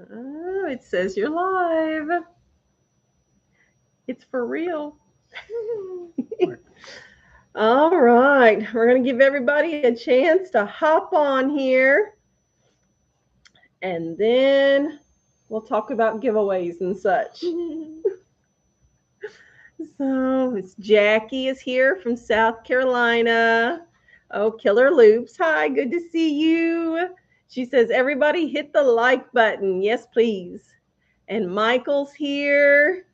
Oh, it says you're live. It's for real. All right. We're going to give everybody a chance to hop on here. And then we'll talk about giveaways and such. So it's Jackie is here from South Carolina. Oh, Killer Loops. Hi, good to see you. She says, everybody hit the like button. Yes, please. And Michael's here.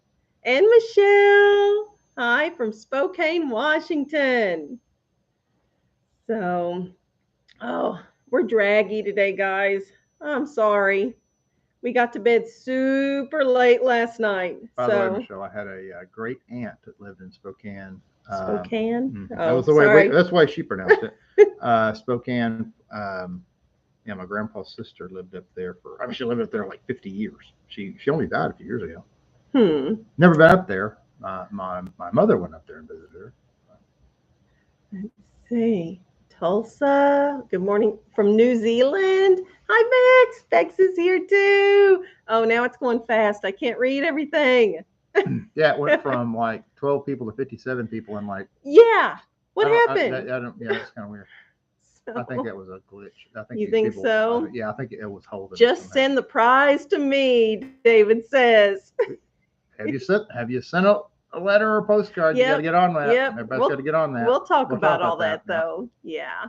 And Michelle. Hi, from Spokane, Washington. So, oh, we're draggy today, guys. I'm sorry. We got to bed super late last night. By the way, Michelle, I had a great aunt that lived in Spokane. Spokane? That was the way. That's why she pronounced it. Spokane. Yeah, my grandpa's sister lived up there for. I mean, she lived up there like 50 years. She only died a few years ago. Never been up there. My mother went up there and visited her. Let's see. Tulsa. Good morning from New Zealand. Hi, Bex. Bex is here too. Oh, now it's going fast. I can't read everything. Yeah, it went from like 12 people to 57 people in like. Yeah. What happened? Yeah, that's kind of weird. So, I think that was a glitch. I think you think so? Yeah, I think it was holding. Just send the prize to me, David says. Have you sent a letter or postcard? You got to get on that. Yep. Everybody's got to get on that. We'll talk about all that though. Yeah.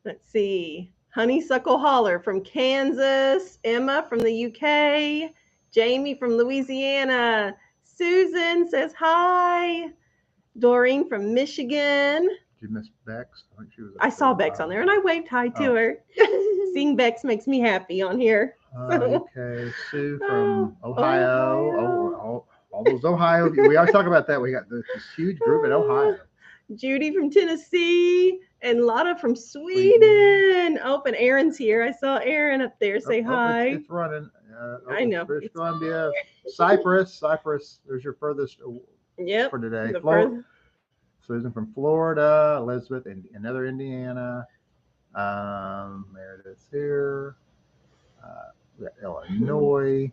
Let's see. Honeysuckle Holler from Kansas. Emma from the UK. Jamie from Louisiana. Susan says hi. Doreen from Michigan. Did you miss Bex? I saw Bex on there and I waved hi to her. Seeing Bex makes me happy on here. Okay. Sue from Ohio. All those Ohio. We always talk about that. We got this huge group in Ohio. Judy from Tennessee and Lotta from Sweden. Oh, and Aaron's here. I saw Aaron up there. Say hi. It's running. I know. British Columbia, Cyprus. There's your furthest for today. Susan from Florida, Elizabeth in another Indiana. Meredith's here. We got Illinois.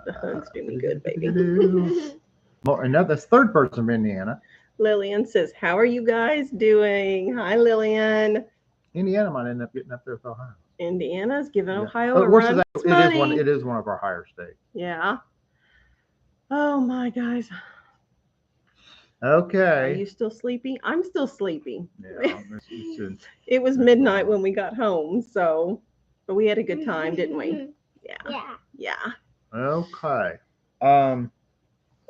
The hunt's doing good, baby. Another third person from Indiana. Lillian says, how are you guys doing? Hi, Lillian. Indiana might end up getting up there with Ohio. Indiana's giving Ohio a run. It is one of our higher states. Yeah. Oh, my guys. Okay. Are you still sleepy? I'm still sleepy. Yeah. It was midnight when we got home, but we had a good time, didn't we? Yeah. Okay. So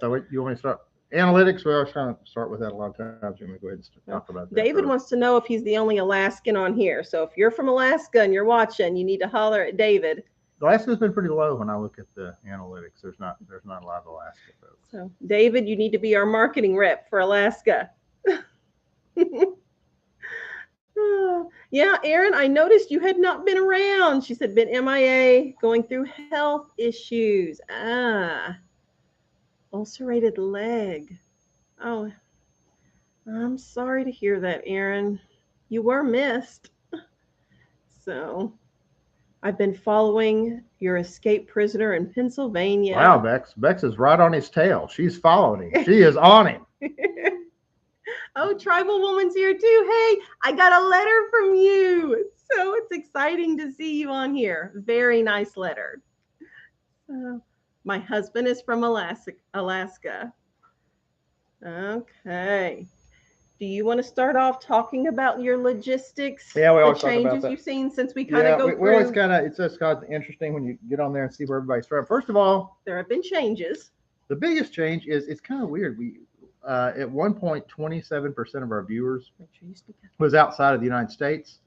what, you want me to start? Analytics, we always kind of start with that a lot of times. We're going to go ahead and talk about that. David wants to know if he's the only Alaskan on here. So if you're from Alaska and you're watching, you need to holler at David. Alaska's been pretty low when I look at the analytics. There's not a lot of Alaska folks. So David, you need to be our marketing rep for Alaska. Yeah, Erin, I noticed you had not been around. She said been MIA, going through health issues. Ulcerated leg. Oh, I'm sorry to hear that, Erin. You were missed. So I've been following your escaped prisoner in Pennsylvania. Wow, Bex. Bex is right on his tail. She's following him. She is on him. Oh, Tribal Woman's here too. Hey, I got a letter from you. So it's exciting to see you on here. Very nice letter. My husband is from Alaska. Okay. Do you want to start off talking about your logistics? Yeah, we always the changes talk about that. You've seen since we kind of go through. We always it's just kind of interesting when you get on there and see where everybody's from. First of all, there have been changes. The biggest change is it's kind of weird. We at one point 27% of our viewers was outside of the United States.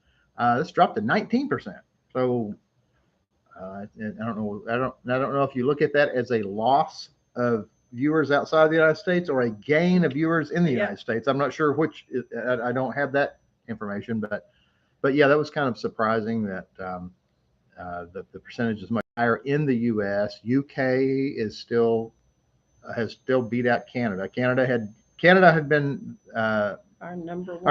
This dropped to 19%. So I don't know if you look at that as a loss of viewers outside of the United States or a gain of viewers in the United States. I'm not sure which. I don't have that information, but yeah, that was kind of surprising that the percentage is much higher in the U.S. UK has still beat out Canada. Canada had been our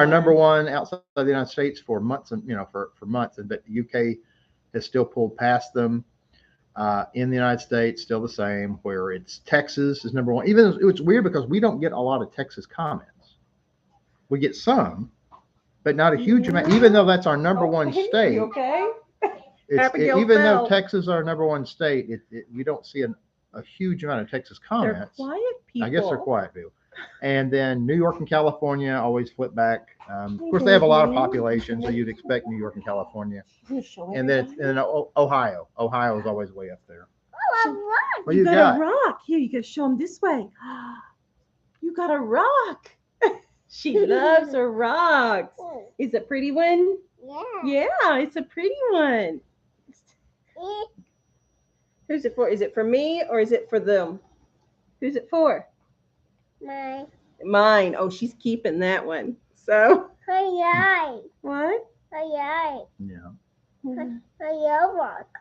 number one outside of the United States for months, and for months, but the UK has still pulled past them. In the United States, still the same, where it's Texas is number one. Even it's weird because we don't get a lot of Texas comments. We get some, but not a huge amount, even though that's our number one state. You okay? Even though Texas is our number one state, we don't see a huge amount of Texas comments. They're quiet people. I guess they're quiet people. And then New York and California always flip back. Of course, they have a lot of population, so you'd expect New York and California. And then Ohio. Ohio is always way up there. What you got? A rock. Here, you got to show them this way. You got a rock. She loves her rocks. Is it a pretty one? Yeah, it's a pretty one. Who's it for? Is it for me or is it for them? Who's it for? Mine. Oh, she's keeping that one. So. What? Yeah.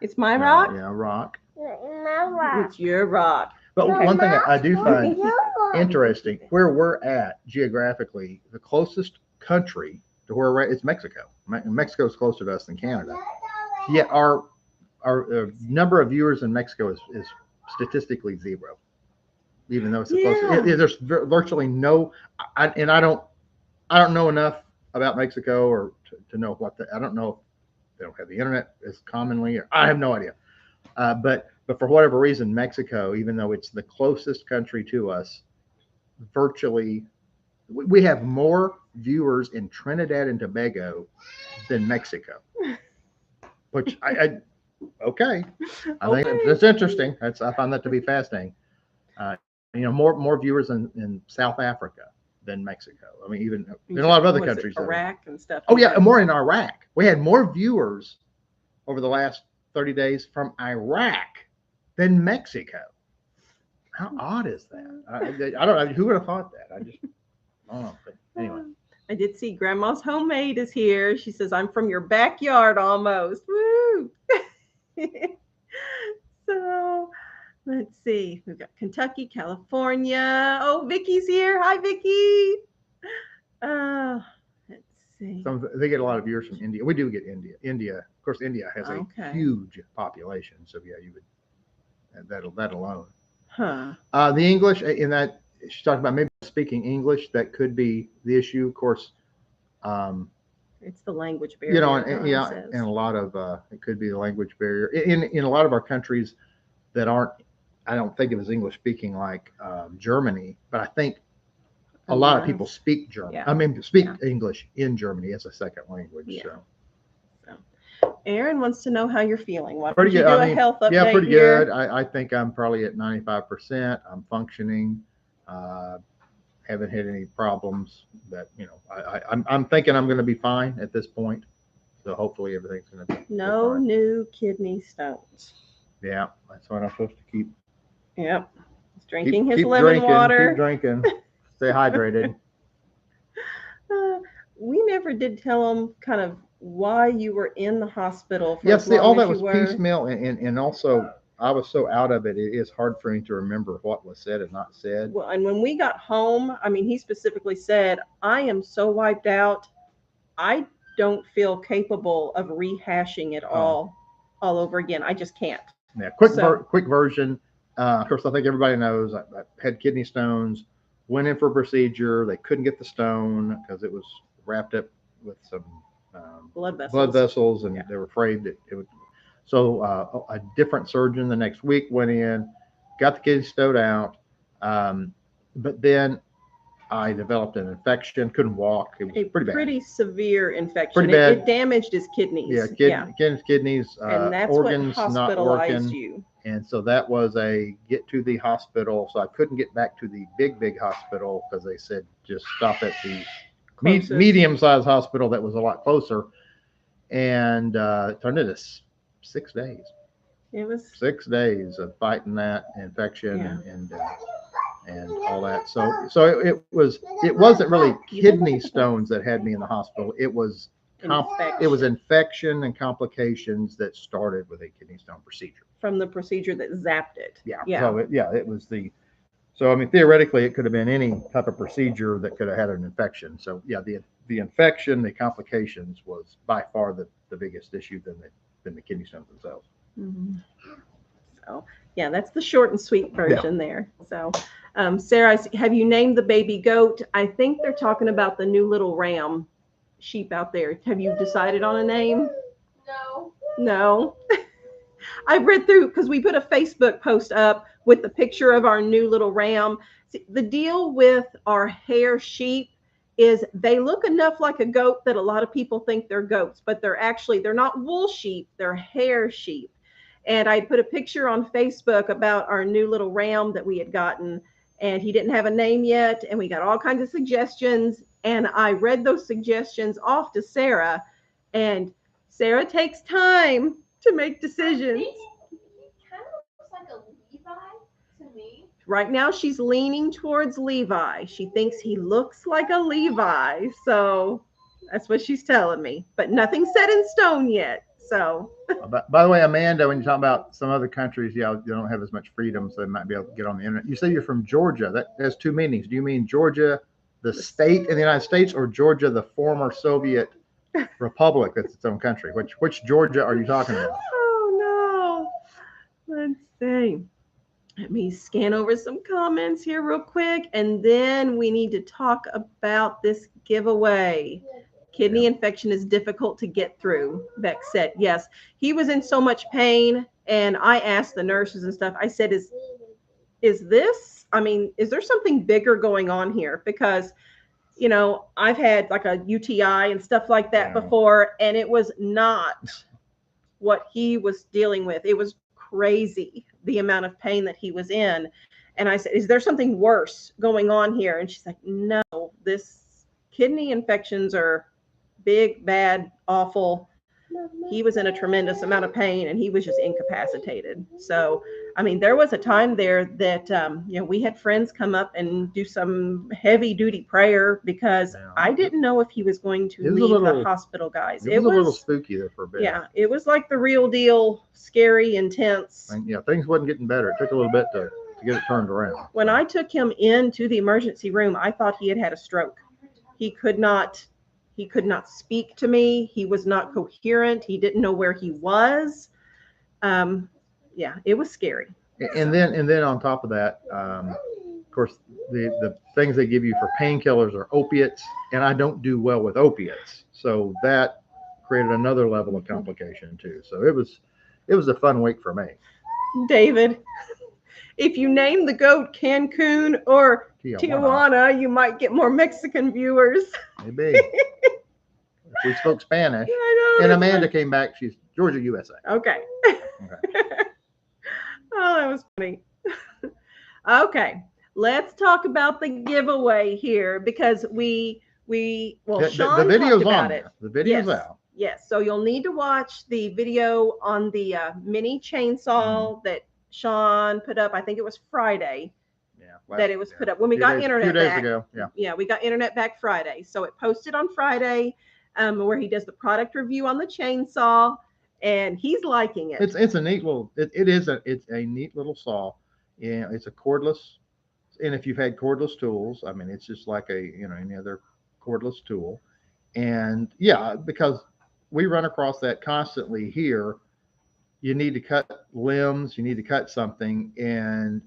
It's my rock? Yeah, rock. My rock. It's your rock. But one thing I do find interesting, where we're at geographically, the closest country to where we're at is Mexico. Mexico is closer to us than Canada. Yet our number of viewers in Mexico is statistically zero, even though it's the closest. There's virtually no, I don't know enough about Mexico or to know I don't know if they don't have the internet as commonly, or I have no idea. But for whatever reason, Mexico, even though it's the closest country to us, virtually, we have more viewers in Trinidad and Tobago than Mexico. Which okay. I think that's interesting. I find that to be fascinating. More viewers in South Africa than Mexico. I mean, even in a lot of other countries. Iraq and stuff. Oh yeah, more in Iraq. We had more viewers over the last 30 days from Iraq than Mexico. How odd is that? I don't know. Who would have thought that? I don't know. But anyway. I did see Grandma's Homemade is here. She says, I'm from your backyard almost. Woo! So let's see. We've got Kentucky, California. Oh, Vicky's here. Hi, Vicky. Let's see. They get a lot of viewers from India. We do get India. India, of course, India has a huge population. So yeah, you would that alone. Huh. The English in that she's talking about maybe speaking English, that could be the issue. Of course, it's the language barrier. And a lot of it could be the language barrier in a lot of our countries that aren't. I don't think of as English speaking like Germany, but I think a lot of people speak German. Yeah. I mean, speak English in Germany as a second language. Yeah. So. Aaron wants to know how you're feeling. Why pretty don't you good. do a health update? Yeah, pretty here? good. I think I'm probably at 95%. I'm functioning. Haven't had any problems. That I'm thinking I'm going to be fine at this point. So hopefully everything's going to be no new kidney stones. Yeah, that's what I'm supposed to keep. Yep, he's drinking his lemon water. Keep drinking. Stay hydrated. We never did tell him kind of why you were in the hospital. For Yes, all that was piecemeal, and also I was so out of it. It is hard for me to remember what was said and not said. Well, and when we got home, I mean, he specifically said, "I am so wiped out. I don't feel capable of rehashing it all over again. I just can't." Yeah, quick version. Of course, I think everybody knows I had kidney stones. Went in for a procedure. They couldn't get the stone because it was wrapped up with some blood vessels, and they were afraid that it would. So a different surgeon the next week went in, got the kidney stone out, but then I developed an infection. Couldn't walk. It was pretty bad. Pretty severe infection. Pretty bad. It damaged his kidneys. Kidneys, and that's organs what not hospitalized working. you. And so that was a get to the hospital. So I couldn't get back to the big hospital because they said just stop at the medium-sized hospital that was a lot closer. And it turned into 6 days. It was 6 days of fighting that infection and all that. So it wasn't really kidney stones that had me in the hospital. It was infection and complications that started with a kidney stone procedure. From the procedure that zapped it. Yeah. So it was so I mean, theoretically it could have been any type of procedure that could have had an infection. So yeah, the infection, the complications was by far the biggest issue than the kidney stones themselves. Mm-hmm. So yeah, that's the short and sweet version there. So Sarah, have you named the baby goat? I think they're talking about the new little ram sheep out there. Have you decided on a name? No. No. I read through because we put a Facebook post up with the picture of our new little ram. See, the deal with our hair sheep is they look enough like a goat that a lot of people think they're goats, but they're not wool sheep, they're hair sheep. And I put a picture on Facebook about our new little ram that we had gotten, and he didn't have a name yet, and we got all kinds of suggestions, and I read those suggestions off to Sarah, and Sarah takes time to make decisions. He kind of looks like a Levi to me. Right now, she's leaning towards Levi. She thinks he looks like a Levi. So that's what she's telling me. But nothing's set in stone yet. So, By the way, Amanda, when you talk about some other countries, yeah, they don't have as much freedom, so they might be able to get on the internet. You say you're from Georgia. That has two meanings. Do you mean Georgia, the state in the United States, or Georgia, the former Soviet republic that's its own country? Which Georgia are you talking about? oh no. Let's see. Let me scan over some comments here real quick, and then we need to talk about this giveaway. Kidney infection is difficult to get through, Beck said. Yes, he was in so much pain, and I asked the nurses and stuff. I said, is this, I mean, is there something bigger going on here? Because, you know, I've had like a UTI and stuff like that before, and it was not what he was dealing with. It was crazy, the amount of pain that he was in. And I said, is there something worse going on here? And she's like, no, this kidney infections are big, bad, awful. He was in a tremendous amount of pain, and he was just incapacitated. So, I mean, there was a time there that, you know, we had friends come up and do some heavy duty prayer because I didn't know if he was going to leave the hospital, guys. It was a little spooky there for a bit. Yeah, it was like the real deal, scary, intense. And yeah, things wasn't getting better. It took a little bit to get it turned around. When I took him into the emergency room, I thought he had a stroke. He could not speak to me. He was not coherent. He didn't know where he was. Yeah, it was scary. And then on top of that, of course, the things they give you for painkillers are opiates, and I don't do well with opiates, so that created another level of complication too. So it was a fun week for me. David, if you name the goat Cancun or Tijuana, you might get more Mexican viewers. Maybe. If we spoke Spanish. I know, and Amanda came back. She's Georgia, USA. Okay. Oh, that was funny. Okay. Let's talk about the giveaway here because Sean the video's talked about on it. The video's out. Yes. So you'll need to watch the video on the mini chainsaw that Sean put up. I think it was Friday. That it was put up when we got internet back. 2 days ago. Yeah, we got internet back Friday. So it posted on Friday, where he does the product review on the chainsaw, and he's liking it. It's a neat little. It's a neat little saw. Yeah, it's a cordless, and if you've had cordless tools, I mean, it's just like any other cordless tool, and yeah, because we run across that constantly here. You need to cut limbs. You need to cut something, and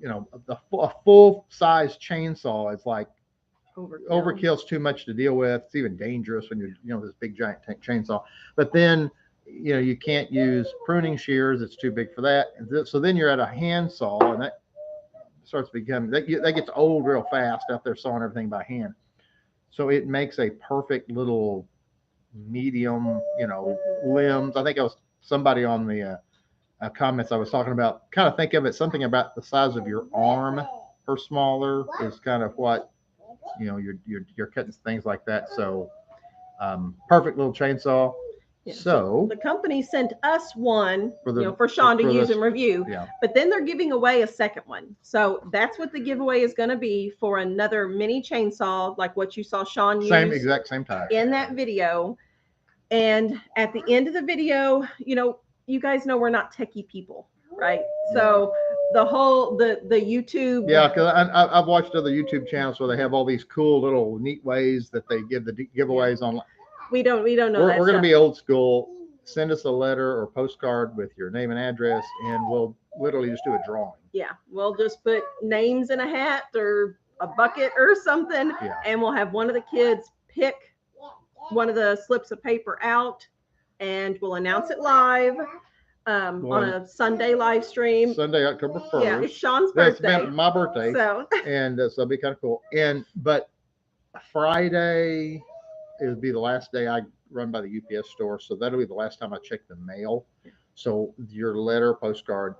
a full size chainsaw is like overkill's too much to deal with. It's even dangerous when you're this big giant chainsaw. But then you can't use pruning shears. It's too big for that. So then you're at a hand saw, and that starts becoming that gets old real fast out there sawing everything by hand. So it makes a perfect little medium, limbs. I think it was somebody on the comments I was talking about, kind of think of it something about the size of your arm or smaller is kind of what you're cutting things like that. So perfect little chainsaw. Yeah. So the company sent us one for Sean to use and review, but then they're giving away a second one. So that's what the giveaway is going to be for another mini chainsaw like what you saw Sean use. Exact same type in that video. And at the end of the video, you guys know we're not techie people, right? So the whole the YouTube. Yeah, because I've watched other YouTube channels where they have all these cool little neat ways that they give the giveaways online. We don't know. We're going to be old school, send us a letter or postcard with your name and address, and we'll literally just do a drawing. Yeah, we'll just put names in a hat or a bucket or something, Yeah. and we'll have one of the kids pick one of the slips of paper out, and we'll announce it live on a Sunday live stream. Sunday, October 1st. Yeah, it's Sean's That's birthday. my birthday. So And so it'll be kind of cool. But Friday, it would be the last day I run by the UPS store, so that'll be the last time I check the mail. So your letter postcard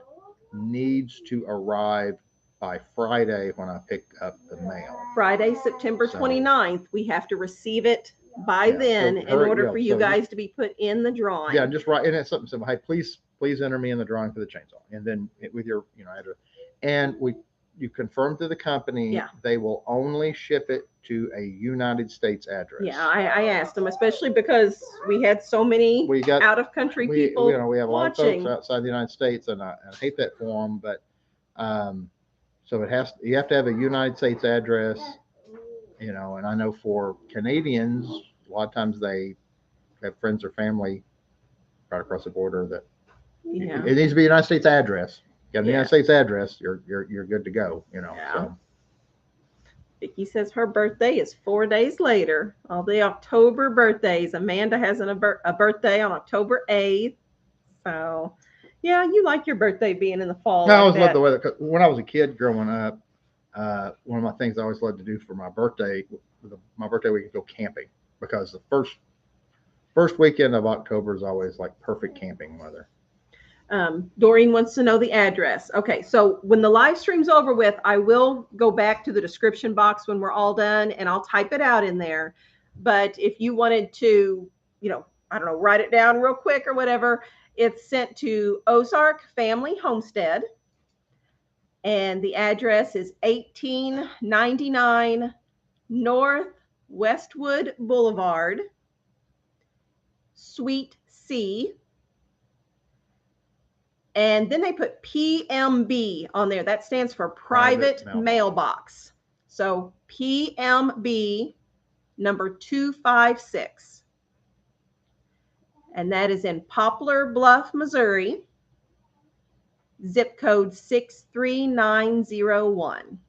needs to arrive by Friday when I pick up the mail. Friday, September 29th, we have to receive it by Yeah, then so in hurry, order yeah, for you so guys to be put in the drawing. Yeah, just write, and it's something simple. Hey, please enter me in the drawing for the chainsaw, and then with your address. And you confirm to the company, Yeah. they will only ship it to a United States address. Yeah, I asked them, especially because we had so many We got out of country people we have a lot of watching. folks outside the United States, and I hate that for them, but so you have to have a United States address, and I know for Canadians, a lot of times they have friends or family right across the border that Yeah. it needs to be a United States address. You got a Yeah. United States address, you're good to go, Yeah. So. Vicky says her birthday is 4 days later. All the October birthdays. Amanda has a birthday on October 8th. So, yeah, you like your birthday being in the fall. I always loved the weather. When I was a kid growing up, one of my things I always loved to do for my birthday week, go camping, because the first weekend of October is always like perfect camping weather. Doreen wants to know the address. Okay, so when the live stream's over with, I will go back to the description box when we're all done, and I'll type it out in there. But if you wanted to, I don't know, write it down real quick or whatever, it's sent to Ozark Family Homestead, and the address is 1899 North Westwood Boulevard, Suite C. And then they put PMB on there. That stands for private mailbox. So PMB number 256. And that is in Poplar Bluff, Missouri. Zip code 63901.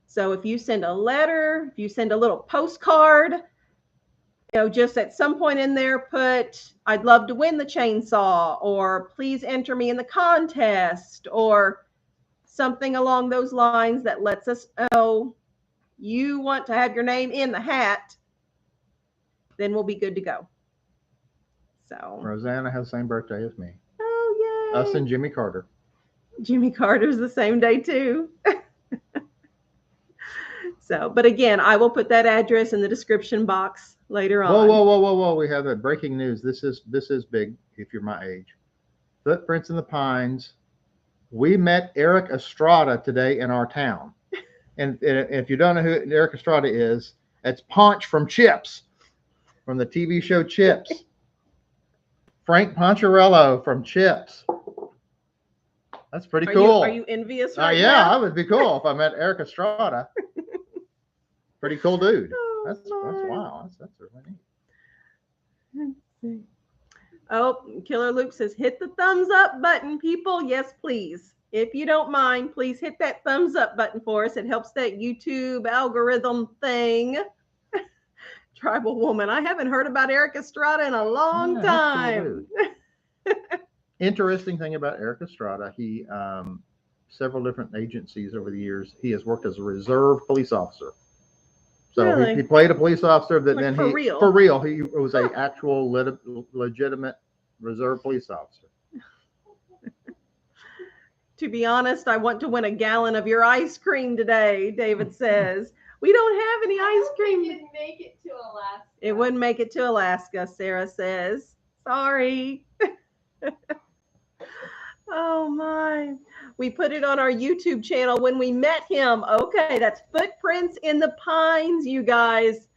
So if you send a letter, if you send a little postcard, just at some point in there, put, I'd love to win the chainsaw, or please enter me in the contest, or something along those lines that lets us know you want to have your name in the hat, then we'll be good to go. So Rosanna has the same birthday as me. Oh, yay. Us and Jimmy Carter. Jimmy Carter's the same day too. So, but again, I will put that address in the description box later on. Whoa. We have a breaking news. This is big if you're my age. Footprints in the Pines. We met Eric Estrada today in our town. And if you don't know who Eric Estrada is, it's Ponch from Chips, from the TV show Chips. Frank Poncherello from Chips. That's pretty cool. Are you envious right yeah, now? I would be cool if I met Eric Estrada. Pretty cool dude. That's wow. That's really neat. Oh, Killer Luke says, hit the thumbs up button, people. Yes, please. If you don't mind, please hit that thumbs up button for us. It helps that YouTube algorithm thing. Tribal Woman. I haven't heard about Eric Estrada in a long time. Cool. Interesting thing about Eric Estrada, he several different agencies over the years, he has worked as a reserve police officer. So really? he played a police officer, but then for real, he was a actual legitimate reserve police officer. To be honest, I want to win a gallon of your ice cream today, David says. We don't have any ice cream. It make it to Alaska. It wouldn't make it to Alaska, Sarah says. Sorry. Oh my. We put it on our YouTube channel when we met him. Okay, that's Footprints in the Pines, you guys.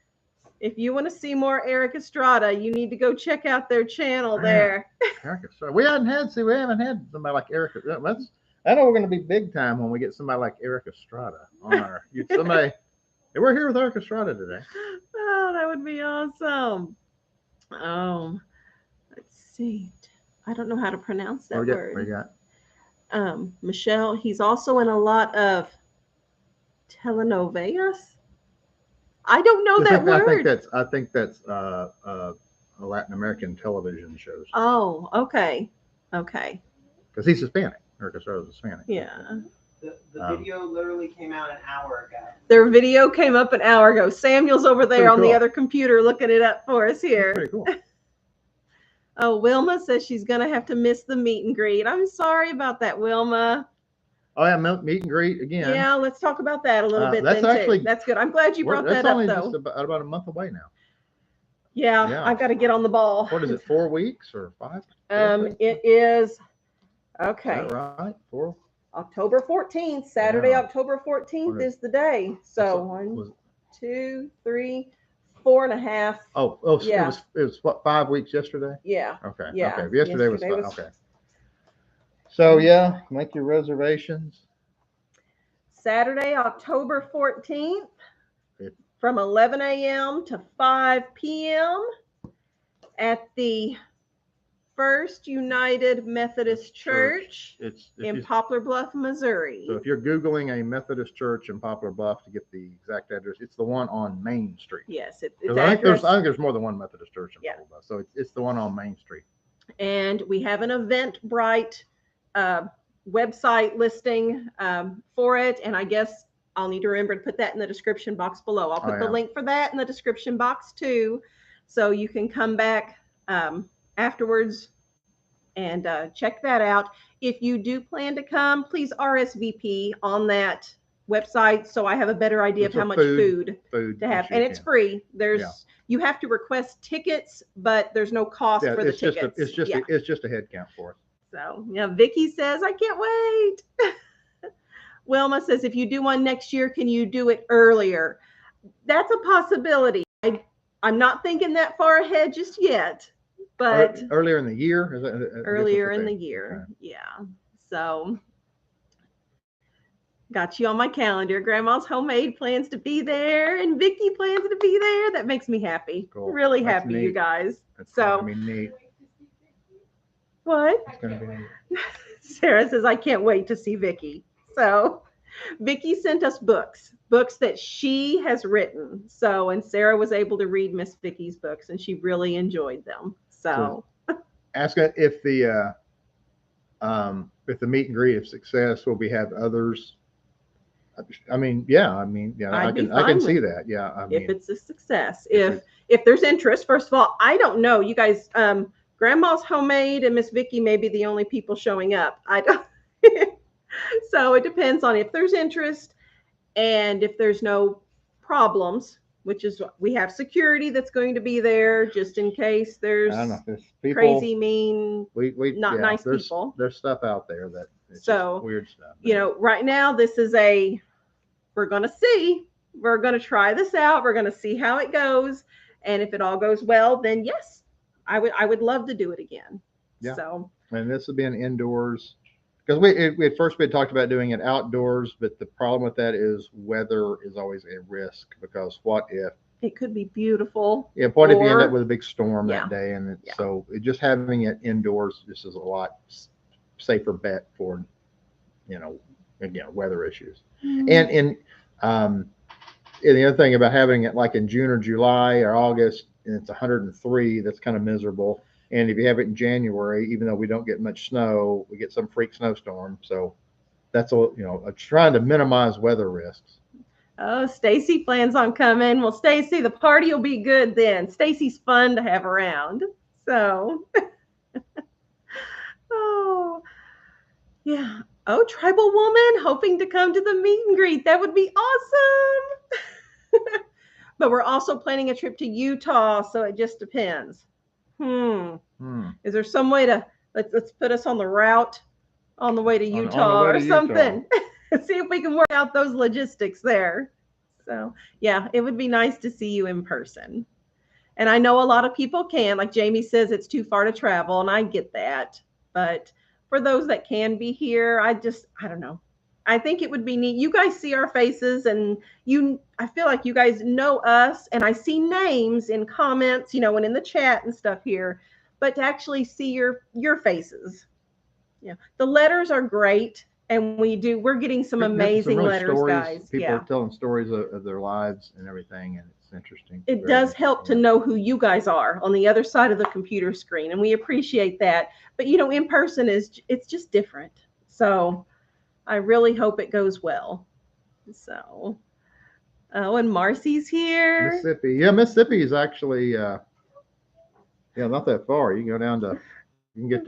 If you want to see more Eric Estrada, you need to go check out their channel there. Eric Estrada. We haven't had somebody like Eric. I know we're going to be big time when we get somebody like Eric Estrada on our somebody. We're here with Eric Estrada today. Oh, that would be awesome. Let's see. I don't know how to pronounce that We word. got Michelle, he's also in a lot of telenovelas. I don't know that word. I think that's Latin American television shows. Oh, okay. Okay. Because he's Hispanic. Eric Estrada's Hispanic. Yeah. The video literally came out an hour ago. Their video came up an hour ago. Samuel's over there Pretty on the cool. other computer looking it up for us here. Pretty cool. Oh, Wilma says she's going to have to miss the meet and greet. I'm sorry about that, Wilma. Oh yeah, meet and greet again. Yeah, let's talk about that a little bit that's then actually- too. That's good. I'm glad you brought that up, That's though. only just about a month away now. Yeah, I've got to get on the ball. What is it, 4 weeks or 5? It is, Is okay, that right? 4? October 14th, Saturday, Yeah. October 14th What is- is the day. So Was- 1, 2, 3, 4.5. Oh, Yeah. it was what, 5 weeks yesterday? Yeah. Okay. Yeah. Okay. Yesterday was Yesterday 5. Okay. So yeah, make your reservations. Saturday, October 14th It- from 11 a.m. to 5 p.m. at the First United Methodist Church It's in Poplar Bluff, Missouri. so if you're Googling a Methodist church in Poplar Bluff to get the exact address, it's the one on Main Street. Yes, it's 'Cause I think address. there's more than one Methodist church in Yeah. Poplar Bluff. So it's the one on Main Street. And we have an Eventbrite website listing for it. And I guess I'll need to remember to put that in the description box below. I'll put the yeah. link for that in the description box too. So you can come back afterwards and check that out. If you do plan to come, please RSVP on that website so I have a better idea It's of how a much food Food to have. issue, And it's yeah. free. There's Yeah. You have to request tickets, but there's no cost Yeah, for the it's just tickets. it's just a head count for us. So yeah, Vicky says, I can't wait. Wilma says, if you do one next year, can you do it earlier? That's a possibility. I'm not thinking that far ahead just yet, but Earlier in the year, is that, I guess that's earlier what in they- the year. okay. Yeah. So got you on my calendar. Grandma's Homemade plans to be there and Vicky plans to be there. That makes me happy. Cool. Really That's happy, you neat. guys. That's So- gonna be neat. What? It's gonna be neat. Sarah says, I can't wait to see Vicky. So Vicky sent us books that she has written. So, and Sarah was able to read Miss Vicky's books and she really enjoyed them. So Ask her if the meet and greet is success, will we have others? I mean, yeah, I'd I be can fine see with that. Yeah, I if mean, it's a success, if if there's interest, first of all, I don't know. You guys, Grandma's Homemade and Miss Vicky may be the only people showing up. I don't. So it depends on if there's interest and if there's no problems, which is we have security that's going to be there just in case there's I don't know. There's people, crazy, mean, we not yeah, nice there's, people. There's stuff out there that it's So, just weird stuff. you know, right now this is we're going to see. We're going to try this out. We're going to see how it goes. And if it all goes well, then yes, I would love to do it again. Yeah. So, And this would be an indoors, because we at first we had talked about doing it outdoors, but the problem with that is weather is always a risk, because what if it could be beautiful. you end Or- up with a big storm Yeah. that day, and Yeah. so just having it indoors just is a lot safer bet for, again, weather issues. And the other thing about having it like in June or July or August and it's 103, that's kind of miserable. And if you have it in January, even though we don't get much snow, we get some freak snowstorm. So that's all, trying to minimize weather risks. Oh, Stacy plans on coming. Well, Stacy, the party will be good then. Stacy's fun to have around. So, oh, yeah. Oh, Tribal Woman hoping to come to the meet and greet. That would be awesome. But we're also planning a trip to Utah, so it just depends. Is there some way to let's put us on the route on the way to On the Utah way or to Utah. something? See if we can work out those logistics there. So yeah, it would be nice to see you in person. And I know a lot of people can, like Jamie says, it's too far to travel, and I get that. But for those that can be here, I don't know. I think it would be neat. You guys see our faces, and I feel like you guys know us, and I see names in comments, and in the chat and stuff here. but to actually see your faces. Yeah, the letters are great, and we're getting some amazing really letters, stories. guys. People Yeah, are telling stories of their lives and everything, and it's interesting. it Very does help to interesting. know who you guys are on the other side of the computer screen, and we appreciate that. But in person it's just different. So I really hope it goes well. So, oh, and Marcy's here. Mississippi. Yeah, Mississippi is actually not that far. You can go down to you can get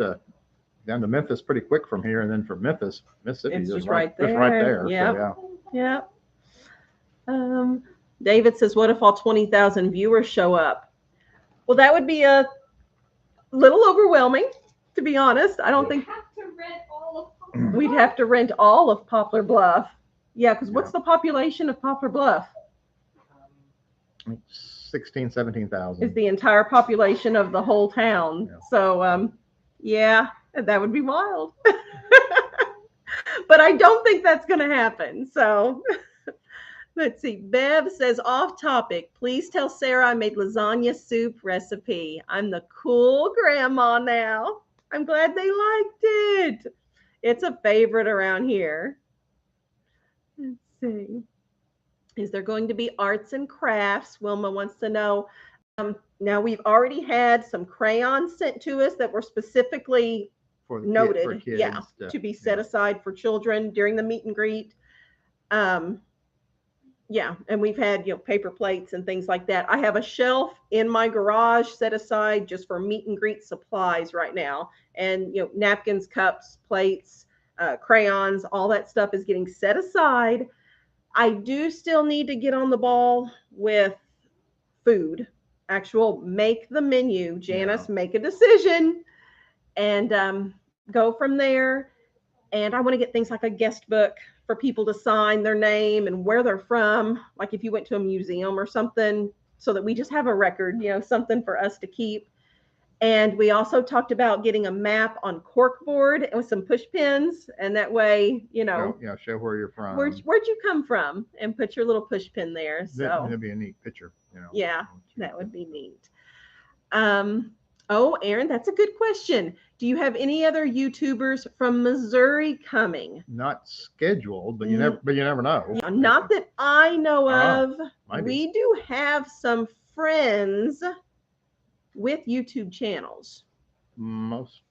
down to Memphis pretty quick from here, and then from Memphis, Mississippi It's is just right just right there. there. Yep. So, Yeah. David says, "What if all 20,000 viewers show up?" Well, that would be a little overwhelming, to be honest. I don't think we'd have to rent all of Poplar Bluff. Yeah, because what's the population of Poplar Bluff? 16, 17,000. Is the entire population of the whole town. Yeah. So, yeah, that would be wild. But I don't think that's going to happen. So let's see. Bev says, off topic, please tell Sarah I made lasagna soup recipe. I'm the cool grandma now. I'm glad they liked it. It's a favorite around here. Let's see. Is there going to be arts and crafts? Wilma wants to know. Now, we've already had some crayons sent to us that were specifically noted, for kids, yeah, to be set aside for children during the meet and greet. Yeah, and we've had paper plates and things like that. I have a shelf in my garage set aside just for meet and greet supplies right now, and napkins, cups, plates, crayons, all that stuff is getting set aside. I do still need to get on the ball with food. Actual make the menu, Janice, make a decision, and go from there. And I want to get things like a guest book for people to sign their name and where they're from, like if you went to a museum or something, so that we just have a record, something for us to keep. And we also talked about getting a map on corkboard with some push pins, and that way, show where you're from. Where'd you come from, and put your little push pin there. So that'd be a neat picture. Yeah, that would be neat. Oh, Aaron, that's a good question. Do you have any other YouTubers from Missouri coming? Not scheduled, but you never know. Yeah, not that I know of. Maybe. We do have some friends with YouTube channels. Let's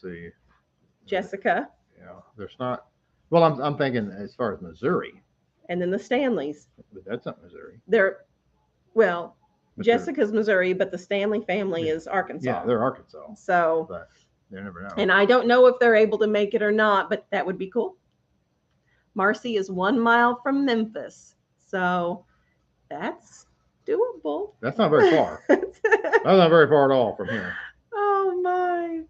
see. Jessica. Yeah, there's not. Well, I'm thinking as far as Missouri. And then the Stanleys. But that's not Missouri. Well, Jessica's Missouri, but the Stanley family is Arkansas. Yeah, they're Arkansas. So, but you never know. And I don't know if they're able to make it or not, but that would be cool. Marcy is 1 mile from Memphis, so that's doable. That's not very far. That's not very far at all from here. Oh my!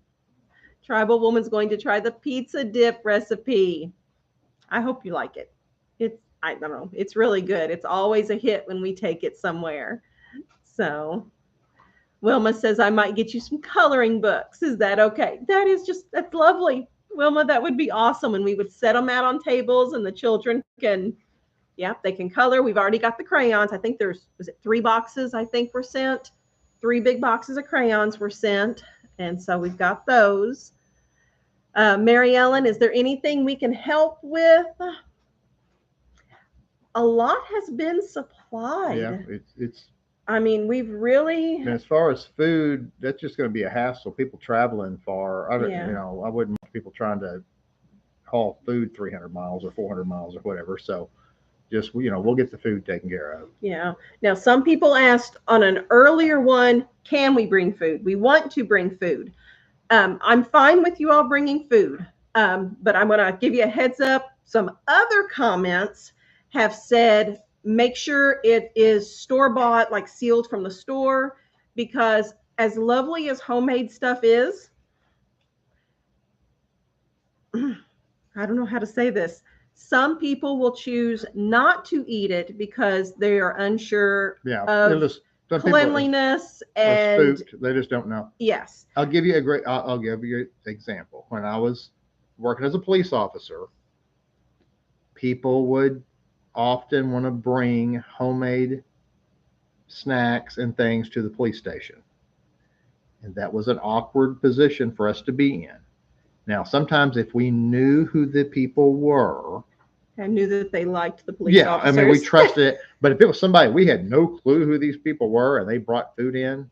Tribal Woman's going to try the pizza dip recipe. I hope you like it. I don't know. It's really good. It's always a hit when we take it somewhere. So Wilma says, I might get you some coloring books. Is that okay? That's lovely. Wilma, that would be awesome. And we would set them out on tables and the children they can color. We've already got the crayons. I think was it 3 boxes I think were sent. 3 big boxes of crayons were sent. And so we've got those. Mary Ellen, is there anything we can help with? A lot has been supplied. Yeah, it's. I mean, we've really. And as far as food, that's just going to be a hassle. People traveling far. I wouldn't want people trying to haul food 300 miles or 400 miles or whatever. So, just we'll get the food taken care of. Yeah. Now, some people asked on an earlier one, can we bring food? We want to bring food. I'm fine with you all bringing food, but I'm going to give you a heads up. Some other comments have said, make sure it is store-bought, like sealed from the store, because as lovely as homemade stuff is, I don't know how to say this. Some people will choose not to eat it because they are unsure of cleanliness and spooked. They just don't know. Yes. I'll give you an example. When I was working as a police officer, people would often want to bring homemade snacks and things to the police station. And that was an awkward position for us to be in. Now, sometimes if we knew who the people were, I knew that they liked the police yeah, officers. I mean, we trusted it. But if it was somebody we had no clue who these people were and they brought food in,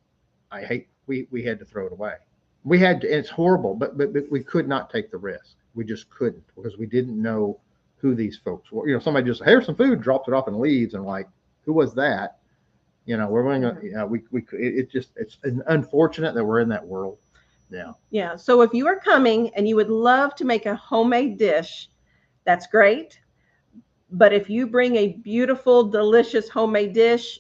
we had to throw it away. We had to, and it's horrible, but we could not take the risk. We just couldn't because we didn't know who these folks were. You know, somebody just, here's some food, drops it off and leaves, and like, who was that? You know, we're going to, you know, it's unfortunate that we're in that world. Yeah. Yeah. So if you are coming and you would love to make a homemade dish, that's great. But if you bring a beautiful, delicious homemade dish,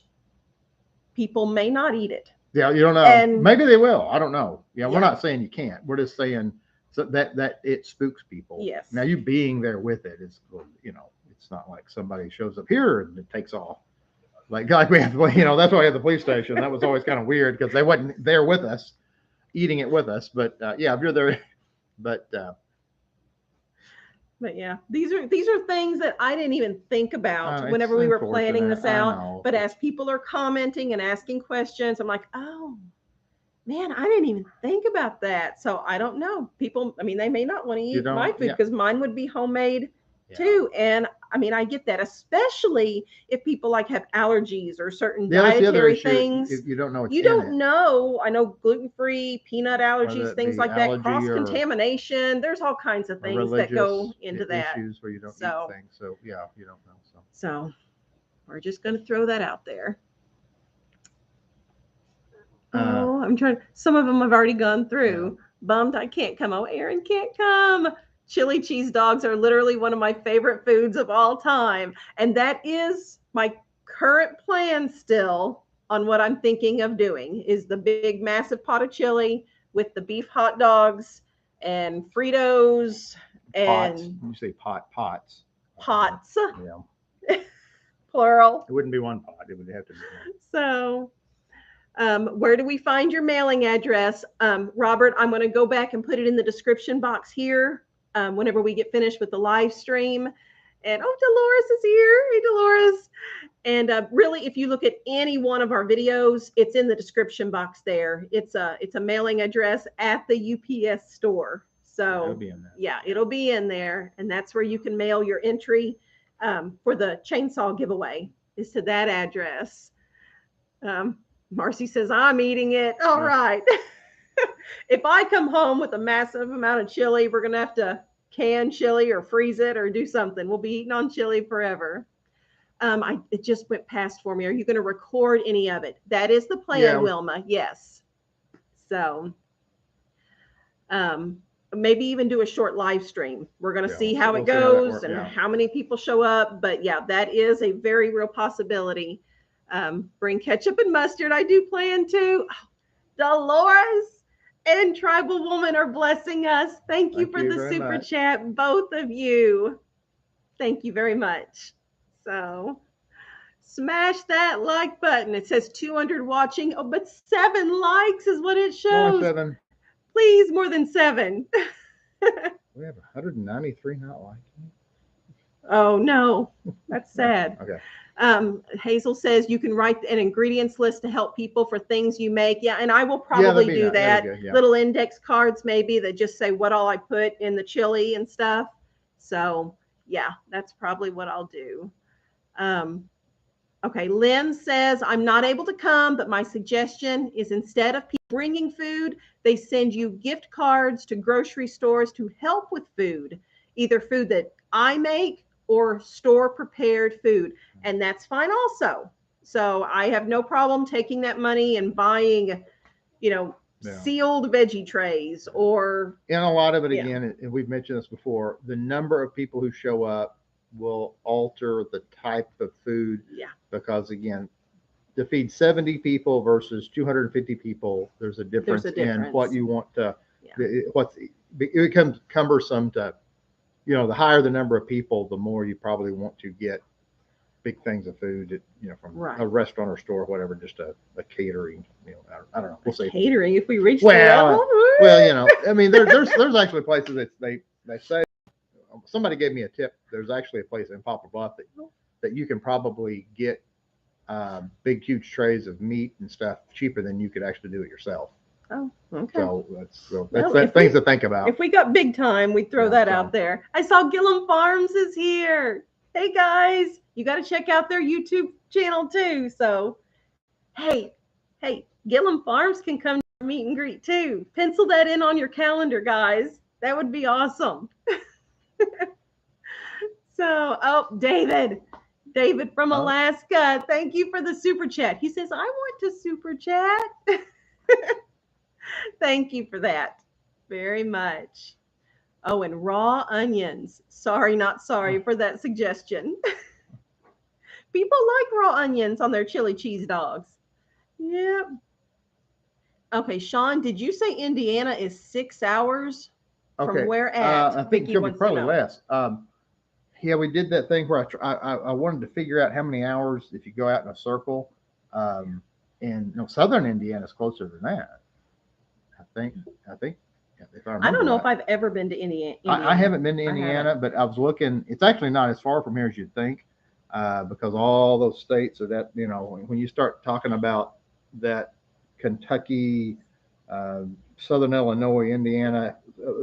people may not eat it. Yeah, you don't know. And maybe they will. I don't know. Yeah, we're Yeah. not saying you can't. We're just saying so that it spooks people. Yes. Now you being there with it is, you know, it's not like somebody shows up here and it takes off. Like we have, you know, that's why we have the police station. That was always kind of weird because they wasn't there with us, eating it with us. But yeah, if you're there, but yeah, these are things that I didn't even think about it's whenever we were planning this unfortunate. I out. know. But as people are commenting and asking questions, I'm like, oh man, I didn't even think about that. So I don't know. People, I mean, they may not want to eat my food Yeah. because mine would be homemade Yeah. too. And I mean, I get that, especially if people like have allergies or certain Yeah, that's the other dietary issue. things. You don't know what's You in don't it. know. I know gluten-free, peanut allergies, Whether it things be like that, allergy or cross-contamination. There's all kinds of or things that go religious into that. issues where you don't So- eat things. So yeah, you don't know. So we're just going to throw that out there. Oh, I'm trying. Some of them I've already gone through. Bummed I can't come. Oh, Aaron can't come. Chili cheese dogs are literally one of my favorite foods of all time. And that is my current plan still on what I'm thinking of doing is the big, massive pot of chili with the beef hot dogs and Fritos Pots. and You say pots. pots, Yeah. plural. It wouldn't be one pot. It would have to be one. So where do we find your mailing address? Robert, I'm going to go back and put it in the description box here whenever we get finished with the live stream. And oh, Dolores is here. Hey, Dolores. And really, if you look at any one of our videos, it's in the description box there. It's a mailing address at the UPS store. So It'll be in there. yeah, it'll be in there. And that's where you can mail your entry for the chainsaw giveaway is to that address. Marcy says, I'm eating it. All right. If I come home with a massive amount of chili, we're going to have to can chili or freeze it or do something. We'll be eating on chili forever. It just went past for me. Are you going to record any of it? That is the plan, Yeah. Wilma. Yes. So maybe even do a short live stream. We're going to see how we'll it see how that goes works, and yeah. how many people show up. But yeah, that is a very real possibility. Bring ketchup and mustard. I do plan to. Oh, Dolores and Tribal Woman are blessing us. Thank you for the very super much. chat, both of you. Thank you very much. So smash that like button. It says 200 watching. Oh, but 7 likes is what it shows. 7. Please, more than 7. We have 193 not liking it. Oh no, that's sad. Okay. Hazel says you can write an ingredients list to help people for things you make. Yeah, and I will probably that'd be do nice. that. There you go, yeah. Little index cards maybe that just say what all I put in the chili and stuff. So yeah, that's probably what I'll do. Okay, Lynn says I'm not able to come, but my suggestion is instead of people bringing food, they send you gift cards to grocery stores to help with food, either food that I make or store prepared food. And that's fine also. So I have no problem taking that money and buying, sealed veggie trays or. And a lot of it, Yeah. again, and we've mentioned this before, the number of people who show up will alter the type of food. Yeah. Because, again, to feed 70 people versus 250 people, there's a difference, in what you want to, it becomes cumbersome to, the higher the number of people, the more you probably want to get big things of food, from a restaurant or store, whatever, just a catering, I don't know. We'll see. Catering, if we reach well, I mean, there's actually places that they say, somebody gave me a tip. There's actually a place in Poplar Bluff that you can probably get big, huge trays of meat and stuff cheaper than you could actually do it yourself. Oh, okay. So that's Well, things to think about. If we got big time, we throw Yeah, that so. out there. I saw Gillum Farms is here. Hey guys, you got to check out their YouTube channel too. So, hey, Gillum Farms can come to our meet and greet too. Pencil that in on your calendar, guys. That would be awesome. So, oh, David from Alaska, thank you for the super chat. He says, I want to super chat. Thank you for that very much. Oh, and raw onions. Sorry, not sorry for that suggestion. People like raw onions on their chili cheese dogs. Yep. Okay, Sean, did you say Indiana is 6 hours from where at? I think it could be probably less. Yeah, we did that thing where I wanted to figure out how many hours if you go out in a circle. And southern Indiana is closer than that. I think. If I remember. I don't know right. if I've ever been to Indiana. I haven't been to Indiana, but I was looking. It's actually not as far from here as you'd think, because all those states are that. When you start talking about that Kentucky, Southern Illinois, Indiana,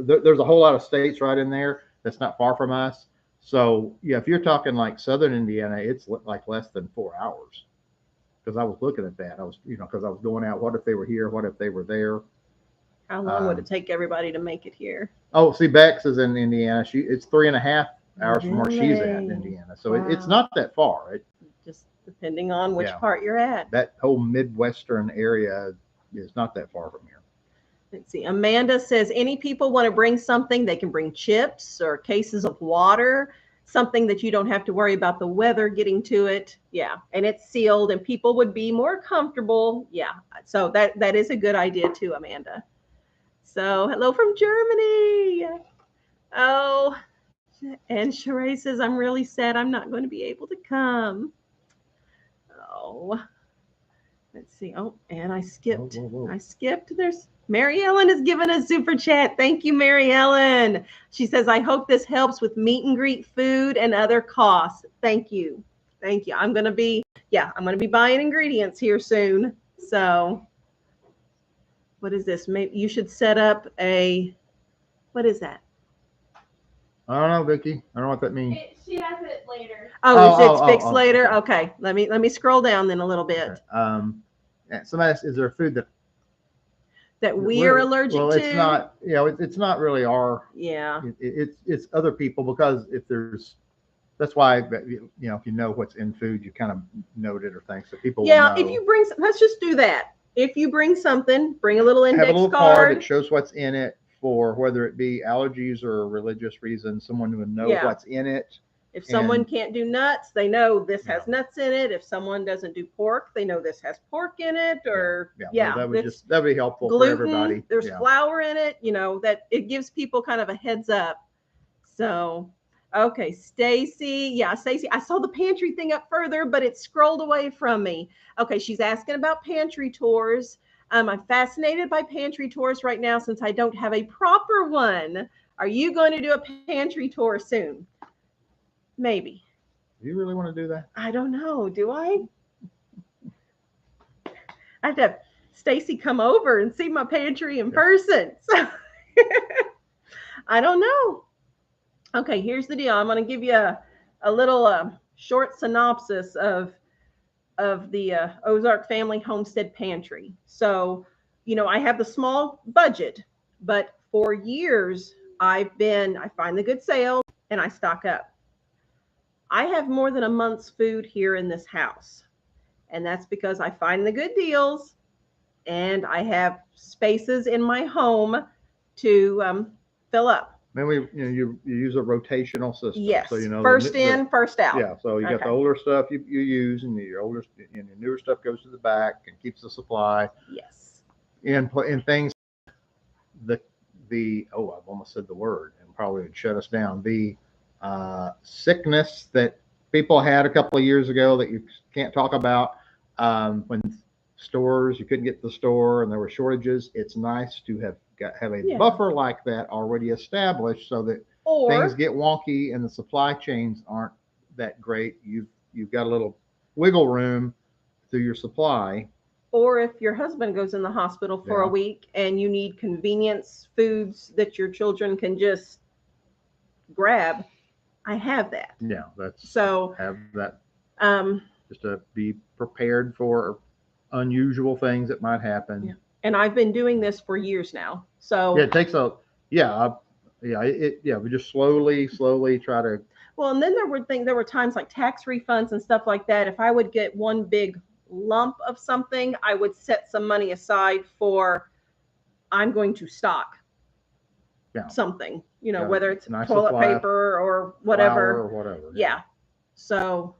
there's a whole lot of states right in there that's not far from us. So yeah, if you're talking like Southern Indiana, it's like less than 4 hours. Because I was looking at that, I was because I was going out. What if they were here? What if they were there? How long would it take everybody to make it here? Oh, see, Bex is in Indiana. It's 3.5 hours from where she's at in Indiana. So it's not that far. Just depending on which part you're at. That whole Midwestern area is not that far from here. Let's see. Amanda says, any people want to bring something, they can bring chips or cases of water, something that you don't have to worry about the weather getting to it. Yeah. And it's sealed and people would be more comfortable. Yeah. So that is a good idea too, Amanda. So hello from Germany. Oh, and Sheree says, I'm really sad I'm not going to be able to come. Oh, let's see. Oh, and I skipped. Whoa. I skipped. There's Mary Ellen has given a super chat. Thank you, Mary Ellen. She says, I hope this helps with meet and greet food and other costs. Thank you. Thank you. I'm going to be buying ingredients here soon. So what is this? Maybe you should set up what is that? I don't know, Vicky. I don't know what that means. She has it later. It's fixed later. Okay. Let me scroll down then a little bit. Okay. Somebody asked, is there food that we are allergic to? Well, it's not. It's not really our. Yeah. It's other people, because that's why if you know what's in food, you kind of note it or things so people. Yeah. Will know. If you bring, let's just do that. If you bring something, bring a little index have a little card that shows what's in it, for whether it be allergies or religious reasons, someone would know what's in it. If someone can't do nuts, they know this has nuts in it. If someone doesn't do pork, they know this has pork in it. Or that would be helpful gluten, for everybody. There's flour in it, that it gives people kind of a heads up. So, okay, Stacy. Yeah, Stacy, I saw the pantry thing up further, but it scrolled away from me. Okay, she's asking about pantry tours. I'm fascinated by pantry tours right now since I don't have a proper one. Are you going to do a pantry tour soon? Maybe. Do you really want to do that? I don't know. Do I? I have to have Stacy come over and see my pantry in person. So I don't know. Okay, here's the deal. I'm going to give you a little short synopsis of the Ozark Family Homestead Pantry. So, I have the small budget, but for years I find the good sales and I stock up. I have more than a month's food here in this house, and that's because I find the good deals and I have spaces in my home to fill up. Then you use a rotational system. Yes. So first in, first out. Yeah. So you got the older stuff you use, and your newer stuff goes to the back and keeps the supply. Yes. And things. I've almost said the word and probably would shut us down. The sickness that people had a couple of years ago that you can't talk about, when you couldn't get to the store and there were shortages. It's nice to have a buffer like that already established, so that things get wonky and the supply chains aren't that great. You've got a little wiggle room through your supply. or if your husband goes in the hospital for a Yeah. week and you need convenience foods that your children can just grab, I have that. Yeah, that's So, have that um, just to be prepared for unusual things that might happen. Yeah. And I've been doing this for years now. So Yeah, it takes a we just slowly try to. well, and then there were times like tax refunds and stuff like that. If I would get one big lump of something, I would set some money aside for I'm going to stock Yeah. something, Yeah, whether it's nice toilet supply of paper or flour whatever. or whatever. Yeah. So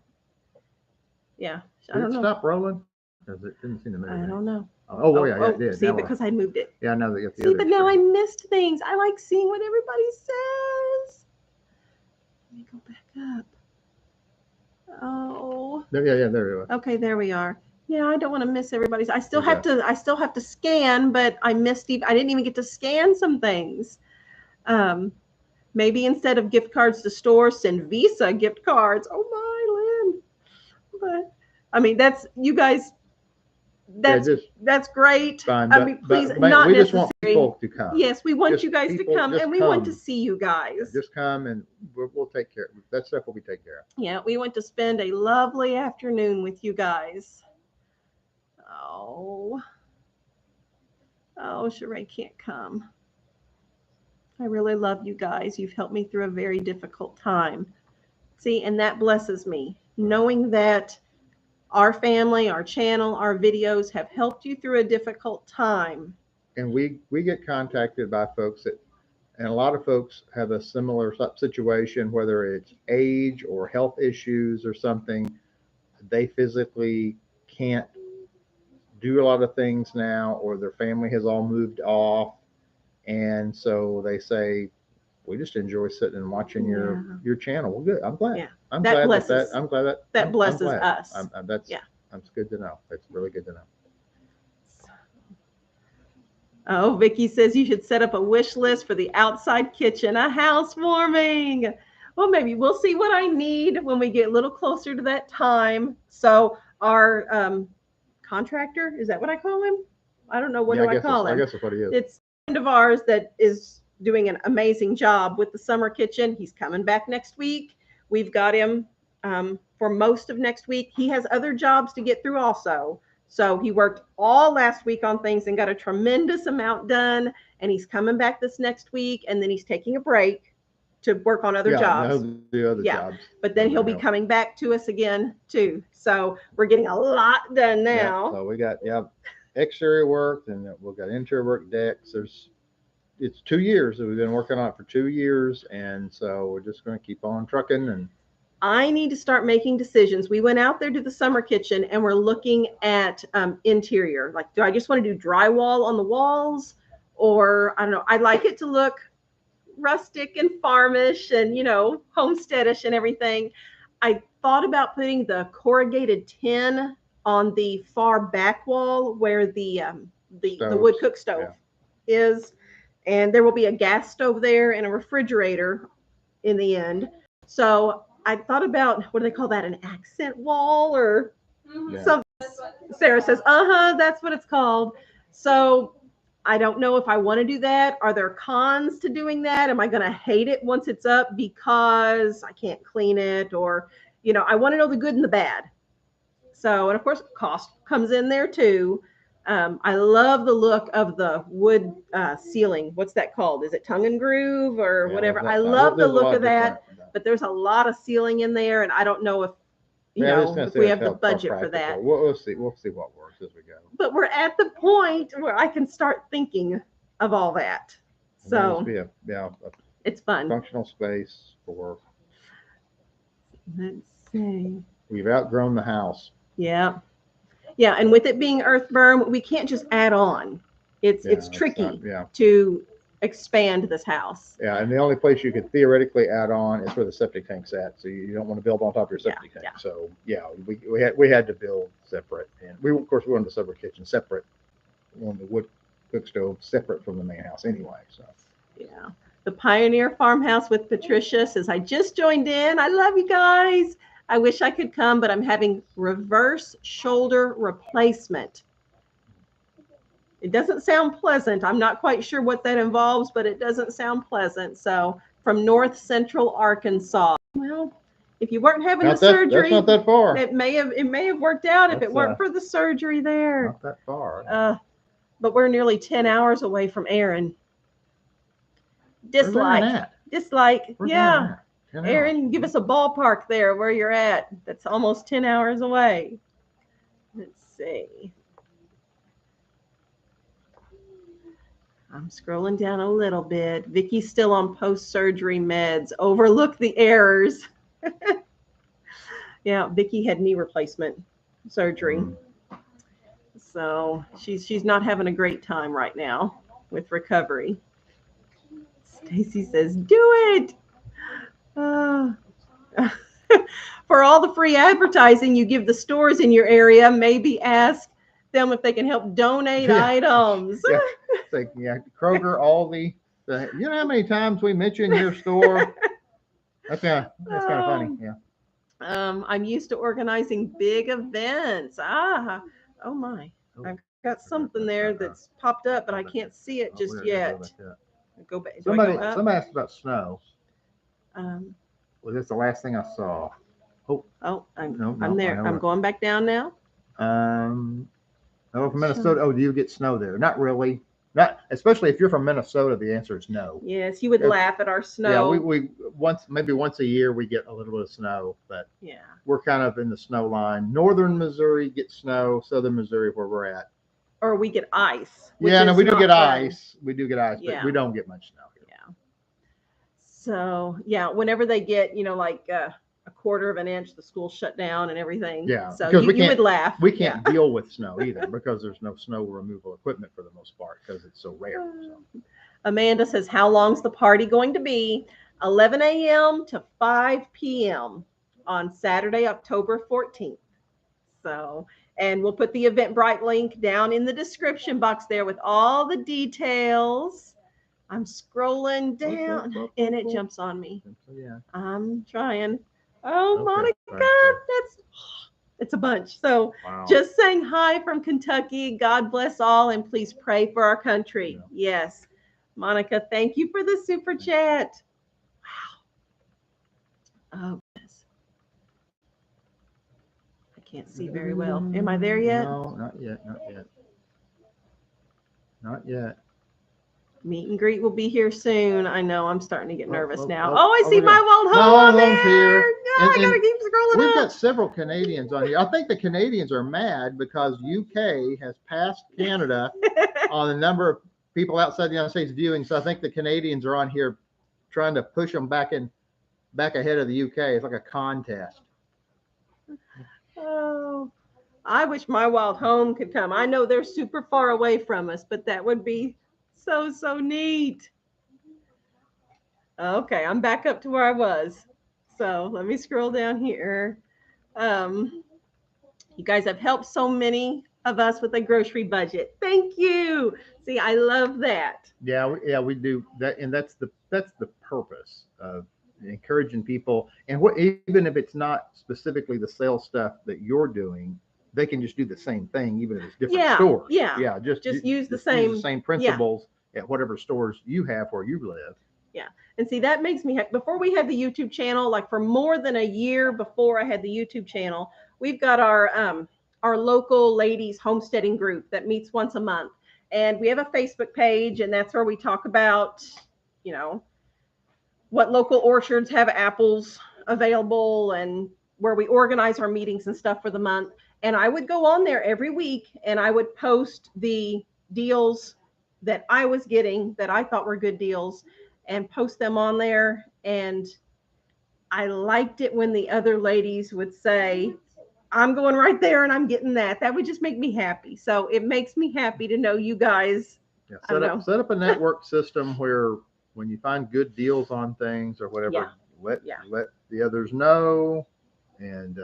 yeah, I Did don't it know. stop rolling? Because it didn't seem to move. I don't know. Oh, yeah, it did. See, Now because I moved it. yeah, now that you got the See, other but now I screen. missed things. I like seeing what everybody says. Let me go back up. Oh. There, yeah, there you go. Okay, there we are. Yeah, I don't want to miss everybody's. I still Where's have to scan, but I didn't even get to scan some things. Maybe instead of gift cards to stores, send Visa gift cards. Oh my, Lynn. But I mean, that's you guys. That's great. Fine, I mean, please, not we necessary. just want people to come. Yes, we want Just you guys to people, come, just and we want to come. see you guys. Just come and we'll take care of that stuff. Will be taken care of. Yeah, we want to spend a lovely afternoon with you guys. Oh, Sheree can't come. I really love you guys. You've helped me through a very difficult time. See, and that blesses me, knowing that our family, our channel, our videos have helped you through a difficult time. And we get contacted by folks and a lot of folks have a similar situation, whether it's age or health issues or something. They physically can't do a lot of things now, or their family has all moved off, and so they say, we just enjoy sitting and watching your channel. Well, good. I'm glad. Yeah. I'm That glad blesses- I'm glad that I'm blesses glad. us. That's good to know. That's really good to know. Oh, Vicky says you should set up a wish list for the outside kitchen, a housewarming. Well, maybe we'll see what I need when we get a little closer to that time. So our contractor, is that what I call him? I don't know. What do I call him? I guess that's what he is. It's a friend of ours that is doing an amazing job with the summer kitchen. He's coming back next week. We've got him for most of next week. He has other jobs to get through also. So he worked all last week on things and got a tremendous amount done. And he's coming back this next week. And then he's taking a break to work on other jobs. The other jobs. But then he'll be coming back to us again too. So we're getting a lot done now. Yeah, so we got exterior work, and we've got interior work, decks. It's 2 years that we've been working on it for 2 years, and so we're just going to keep on trucking. And I need to start making decisions. We went out there to the summer kitchen and we're looking at interior. Like, do I just want to do drywall on the walls, or I don't know. I like it to look rustic and farmish and homesteadish and everything. I thought about putting the corrugated tin on the far back wall where the wood cook stove is, and there will be a gas stove there and a refrigerator in the end. So I thought about, what do they call that, an accent wall or something? Sarah says, that's what it's called. So I don't know if I want to do that. Are there cons to doing that? Am I going to hate it once it's up because I can't clean it? Or, I want to know the good and the bad. So, and of course, cost comes in there too. I love the look of the wood ceiling. What's that called? Is it tongue and groove or whatever? I love the look of that, but there's a lot of ceiling in there, and I don't know if if we have the budget for that. We'll see what works as we go. But we're at the point where I can start thinking of all that. So it's fun. Functional space for. Let's see. We've outgrown the house. Yeah. Yeah, and with it being earth berm, we can't just add on. It's tricky to expand this house. Yeah, and the only place you could theoretically add on is where the septic tank's at. So you don't want to build on top of your septic tank. Yeah. So we had to build separate, and we wanted the summer kitchen separate, on the wood cook stove separate from the main house anyway. So yeah, the Pioneer Farmhouse with Patricia says, I just joined in. I love you guys. I wish I could come, but I'm having reverse shoulder replacement. It doesn't sound pleasant. I'm not quite sure what that involves, but it doesn't sound pleasant. So from North Central Arkansas. Well, if you weren't having the surgery, that's not that far. it may have worked out if it weren't for the surgery there. Not that far. But we're nearly 10 hours away from Aaron. Dislike. Yeah. Aaron, give us a ballpark there where you're at. That's almost 10 hours away. Let's see. I'm scrolling down a little bit. Vicky's still on post-surgery meds. Overlook the errors. Yeah, Vicky had knee replacement surgery. So she's not having a great time right now with recovery. Stacy says, do it. For all the free advertising you give the stores in your area, maybe ask them if they can help donate items. Yeah. Like, yeah, Kroger, Aldi. You know how many times we mention your store? That's kind of funny. Yeah. I'm used to organizing big events. Oh my. I've got something there that's popped up, but I can't see it just yet. Go back. Somebody asked about snow. Was this the last thing I saw? I'm there. I'm going back down now. From Minnesota. Oh, do you get snow there? Not really. Not especially if you're from Minnesota. The answer is no. Yes, you would laugh at our snow. Yeah, we maybe once a year we get a little bit of snow, but yeah, we're kind of in the snow line. Northern Missouri gets snow. Southern Missouri, where we're at, or we get ice. Yeah, no, we do get ice. We do get ice, but we don't get much snow here. Yeah. So yeah, whenever they get like a quarter of an inch, the school shut down and everything. Yeah. So you would laugh. We can't deal with snow either because there's no snow removal equipment for the most part because it's so rare. So. Amanda says, how long's the party going to be? 11 a.m. to 5 p.m. on Saturday, October 14th. So, and we'll put the Eventbrite link down in the description box there with all the details. I'm scrolling down and it jumps on me. Yeah. I'm trying. Oh, Monica, it's a bunch. So just saying hi from Kentucky. God bless all and please pray for our country. Yeah. Yes. Monica, thank you for the super chat. Wow. Oh, goodness. I can't see very well. Am I there yet? No, not yet. Not yet. Not yet. Meet and greet will be here soon. I know. I'm starting to get nervous now. I see my Wild Home on there. Here. Oh, I gotta keep scrolling We've up. got several Canadians on here. I think the Canadians are mad because UK has passed Canada on the number of people outside the United States viewing. So I think the Canadians are on here trying to push them back ahead of the UK. It's like a contest. Oh, I wish my Wild Home could come. I know they're super far away from us, but that would be so neat. Okay, I'm back up to where I was. So let me scroll down here. You guys have helped so many of us with a grocery budget. Thank you. See, I love that. Yeah, we do that, and that's the purpose of encouraging people. And even if it's not specifically the sales stuff that you're doing, they can just do the same thing, even if it's different stores. Yeah, just use the same principles at whatever stores you have where you live. Yeah. And see, that makes me happy. Before we had the YouTube channel, like for more than a year before I had the YouTube channel, we've got our local ladies homesteading group that meets once a month. And we have a Facebook page, and that's where we talk about, what local orchards have apples available and where we organize our meetings and stuff for the month. And I would go on there every week and I would post the deals that I was getting that I thought were good deals and post them on there. And I liked it when the other ladies would say, I'm going right there and I'm getting that. That would just make me happy. So it makes me happy to know you guys. Yeah, set up a network system where when you find good deals on things or whatever, let the others know. And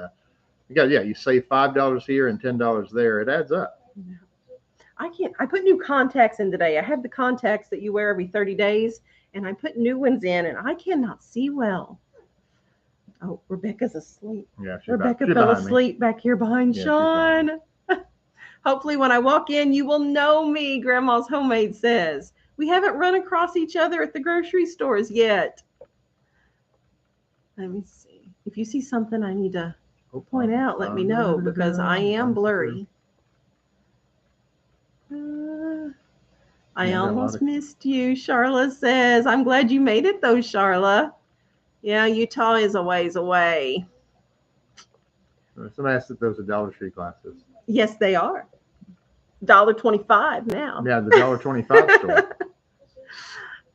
you save $5 here and $10 there. It adds up. I put new contacts in today. I have the contacts that you wear every 30 days, and I put new ones in, and I cannot see well. Oh, Rebecca's asleep. Yeah, Rebecca fell asleep back here behind Sean. Hopefully when I walk in, you will know me, Grandma's Homemade says. We haven't run across each other at the grocery stores yet. Let me see. If you see something I need to point out, let me know because I am blurry. I almost missed you, Charla says. I'm glad you made it though, Charla. Yeah, Utah is a ways away. Somebody asked if those are Dollar Tree glasses. Yes, they are. $1.25 now. Yeah, the $1.25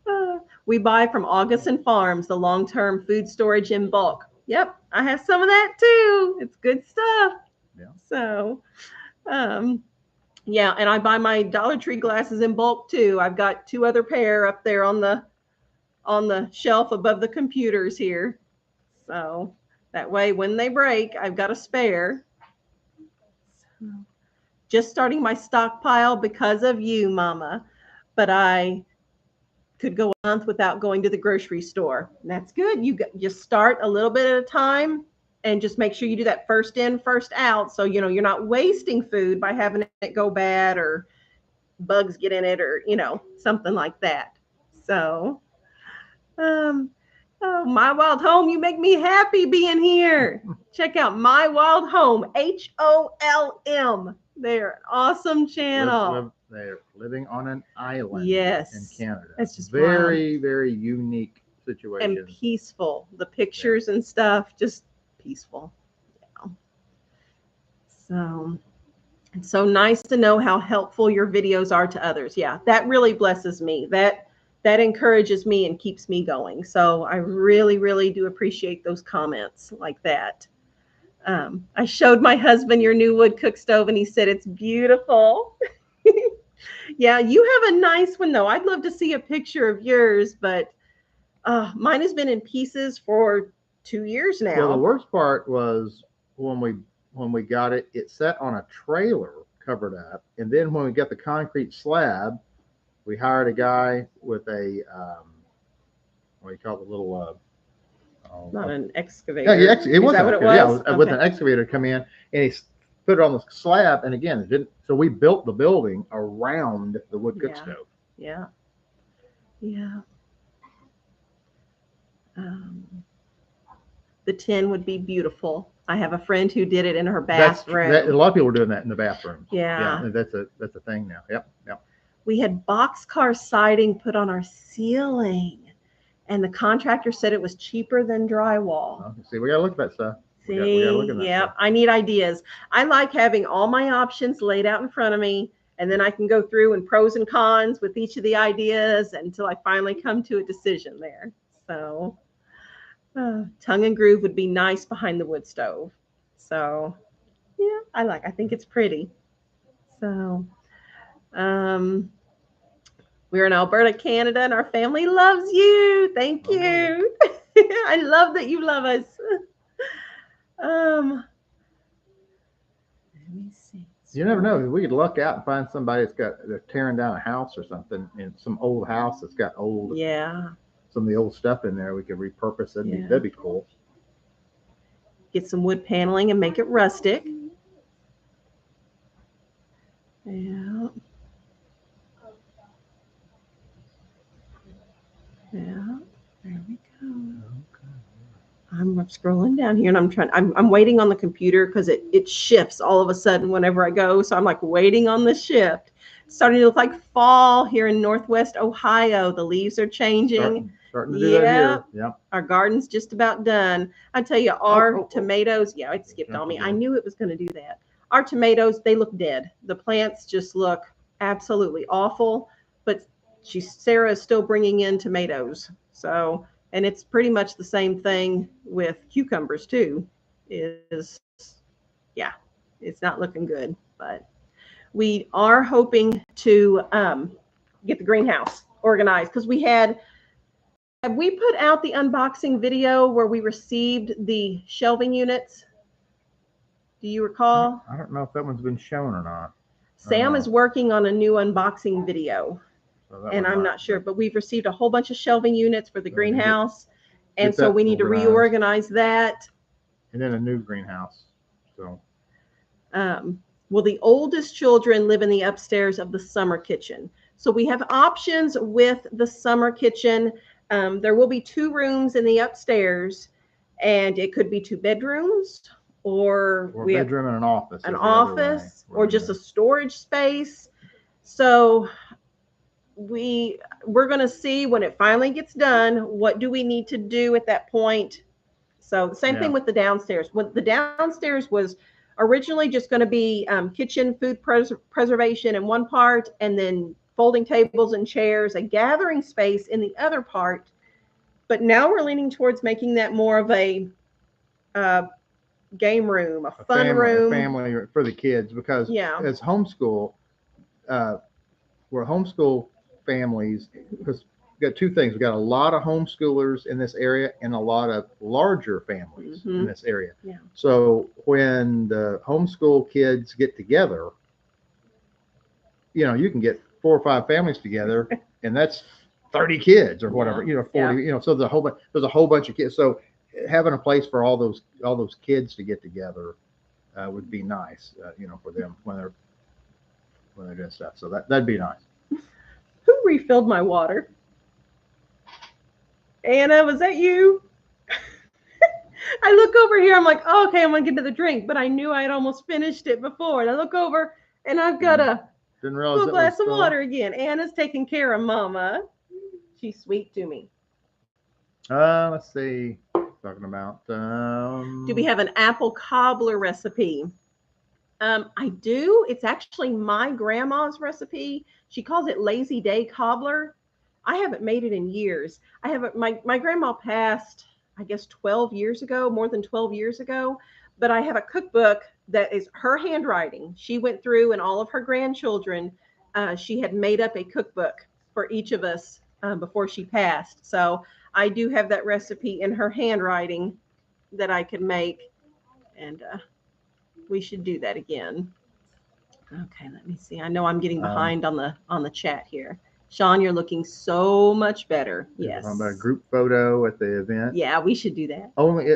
store. We buy from Augustin Farms, the long-term food storage in bulk. Yep, I have some of that too. It's good stuff. Yeah. So, yeah, and I buy my Dollar Tree glasses in bulk too. I've got 2 other pair up there on the shelf above the computers here. So that way when they break, I've got a spare. So, just starting my stockpile because of you, Mama. But I could go a month without going to the grocery store. And that's good. You just start a little bit at a time and just make sure you do that first in, first out. So, you know, you're not wasting food by having it go bad or bugs get in it or, you know, something like that. So, oh, My Wild Home, you make me happy being here. Check out My Wild Home, HOLM. They're an awesome channel. They're living on an island in Canada. That's just very, very unique situation. And peaceful. The pictures and stuff, just peaceful. Yeah. So it's so nice to know how helpful your videos are to others. Yeah, that really blesses me. That encourages me and keeps me going. So I really, really do appreciate those comments like that. I showed my husband your new wood cook stove and he said it's beautiful. Yeah, you have a nice one though. I'd love to see a picture of yours, but mine has been in pieces for 2 years now. Well, the worst part was when we got it, it sat on a trailer covered up, and then when we got the concrete slab, we hired a guy with a what do you call it, the little not an excavator. Yeah, it was. Is that what it was? Yeah, okay. With an excavator come in, and he put it on the slab, and again, it didn't. So we built the building around the wood cook stove. Yeah. Yeah. The tin would be beautiful. I have a friend who did it in her bathroom. A lot of people are doing that in the bathroom. Yeah. That's a thing now. Yep. We had boxcar siding put on our ceiling, and the contractor said it was cheaper than drywall. See, we gotta look at that stuff. Yeah, I need ideas. I like having all my options laid out in front of me, and then I can go through and pros and cons with each of the ideas until I finally come to a decision there. So tongue and groove would be nice behind the wood stove. So yeah, I think it's pretty. So we're in Alberta, Canada, and our family loves you. Thank you. I love that you love us. Let me see. You never know. We could luck out and find somebody they're tearing down a house or something, in some old house that's got some of the old stuff in there. We could repurpose it. That'd be cool. Get some wood paneling and make it rustic. Yeah. Yeah. There we go. I'm scrolling down here and I'm waiting on the computer because it shifts all of a sudden whenever I go. So I'm like waiting on the shift. It's starting to look like fall here in Northwest Ohio. The leaves are changing. Starting to do that here. Yeah. Our garden's just about done. I tell you, our tomatoes, it skipped on me. I knew it was going to do that. Our tomatoes, they look dead. The plants just look absolutely awful, but Sarah is still bringing in tomatoes. So, and it's pretty much the same thing with cucumbers too. It's not looking good, but we are hoping to get the greenhouse organized because have we put out the unboxing video where we received the shelving units? Do you recall? I don't know if that one's been shown or not. Sam is working on a new unboxing video. And I'm not sure, but we've received a whole bunch of shelving units for the greenhouse. And so we need to reorganize that. And then a new greenhouse. So. Will the oldest children live in the upstairs of the summer kitchen? So we have options with the summer kitchen. There will be 2 rooms in the upstairs, and it could be 2 bedrooms, or Or we have bedroom and an office. an is the other way. office, or just a storage space. So we're going to see when it finally gets done, what do we need to do at that point. So the same thing with the downstairs. When the downstairs was originally just going to be kitchen, food preservation in one part, and then folding tables and chairs, a gathering space in the other part. But now we're leaning towards making that more of a game room, a fun room. A family for the kids, because as homeschool, we're homeschool families, because we've got 2 things. We've got a lot of homeschoolers in this area and a lot of larger families in this area. Yeah. So when the homeschool kids get together, you can get 4 or 5 families together, and that's 30 kids or whatever, 40, so there's a whole bunch of kids. So having a place for all those kids to get together would be nice, for them when they're doing stuff. So that'd be nice. Who refilled my water? Anna, was that you? I look over here. I'm like, oh, okay, I'm going to get to the drink. But I knew I had almost finished it before. And I look over, and I've got a full glass of water again. Anna's taking care of Mama. She's sweet to me. Let's see. Talking about. Do we have an apple cobbler recipe? I do. It's actually my grandma's recipe. She calls it Lazy Day Cobbler. I haven't made it in years. I haven't. My grandma passed, I guess, 12 years ago, more than 12 years ago. But I have a cookbook that is her handwriting. She went through, and all of her grandchildren, she had made up a cookbook for each of us before she passed. So I do have that recipe in her handwriting that I can make, and we should do that again. Okay, let me see. I know I'm getting behind on the chat here. Sean, you're looking so much better. Yes. About a group photo at the event. Yeah, we should do that. Only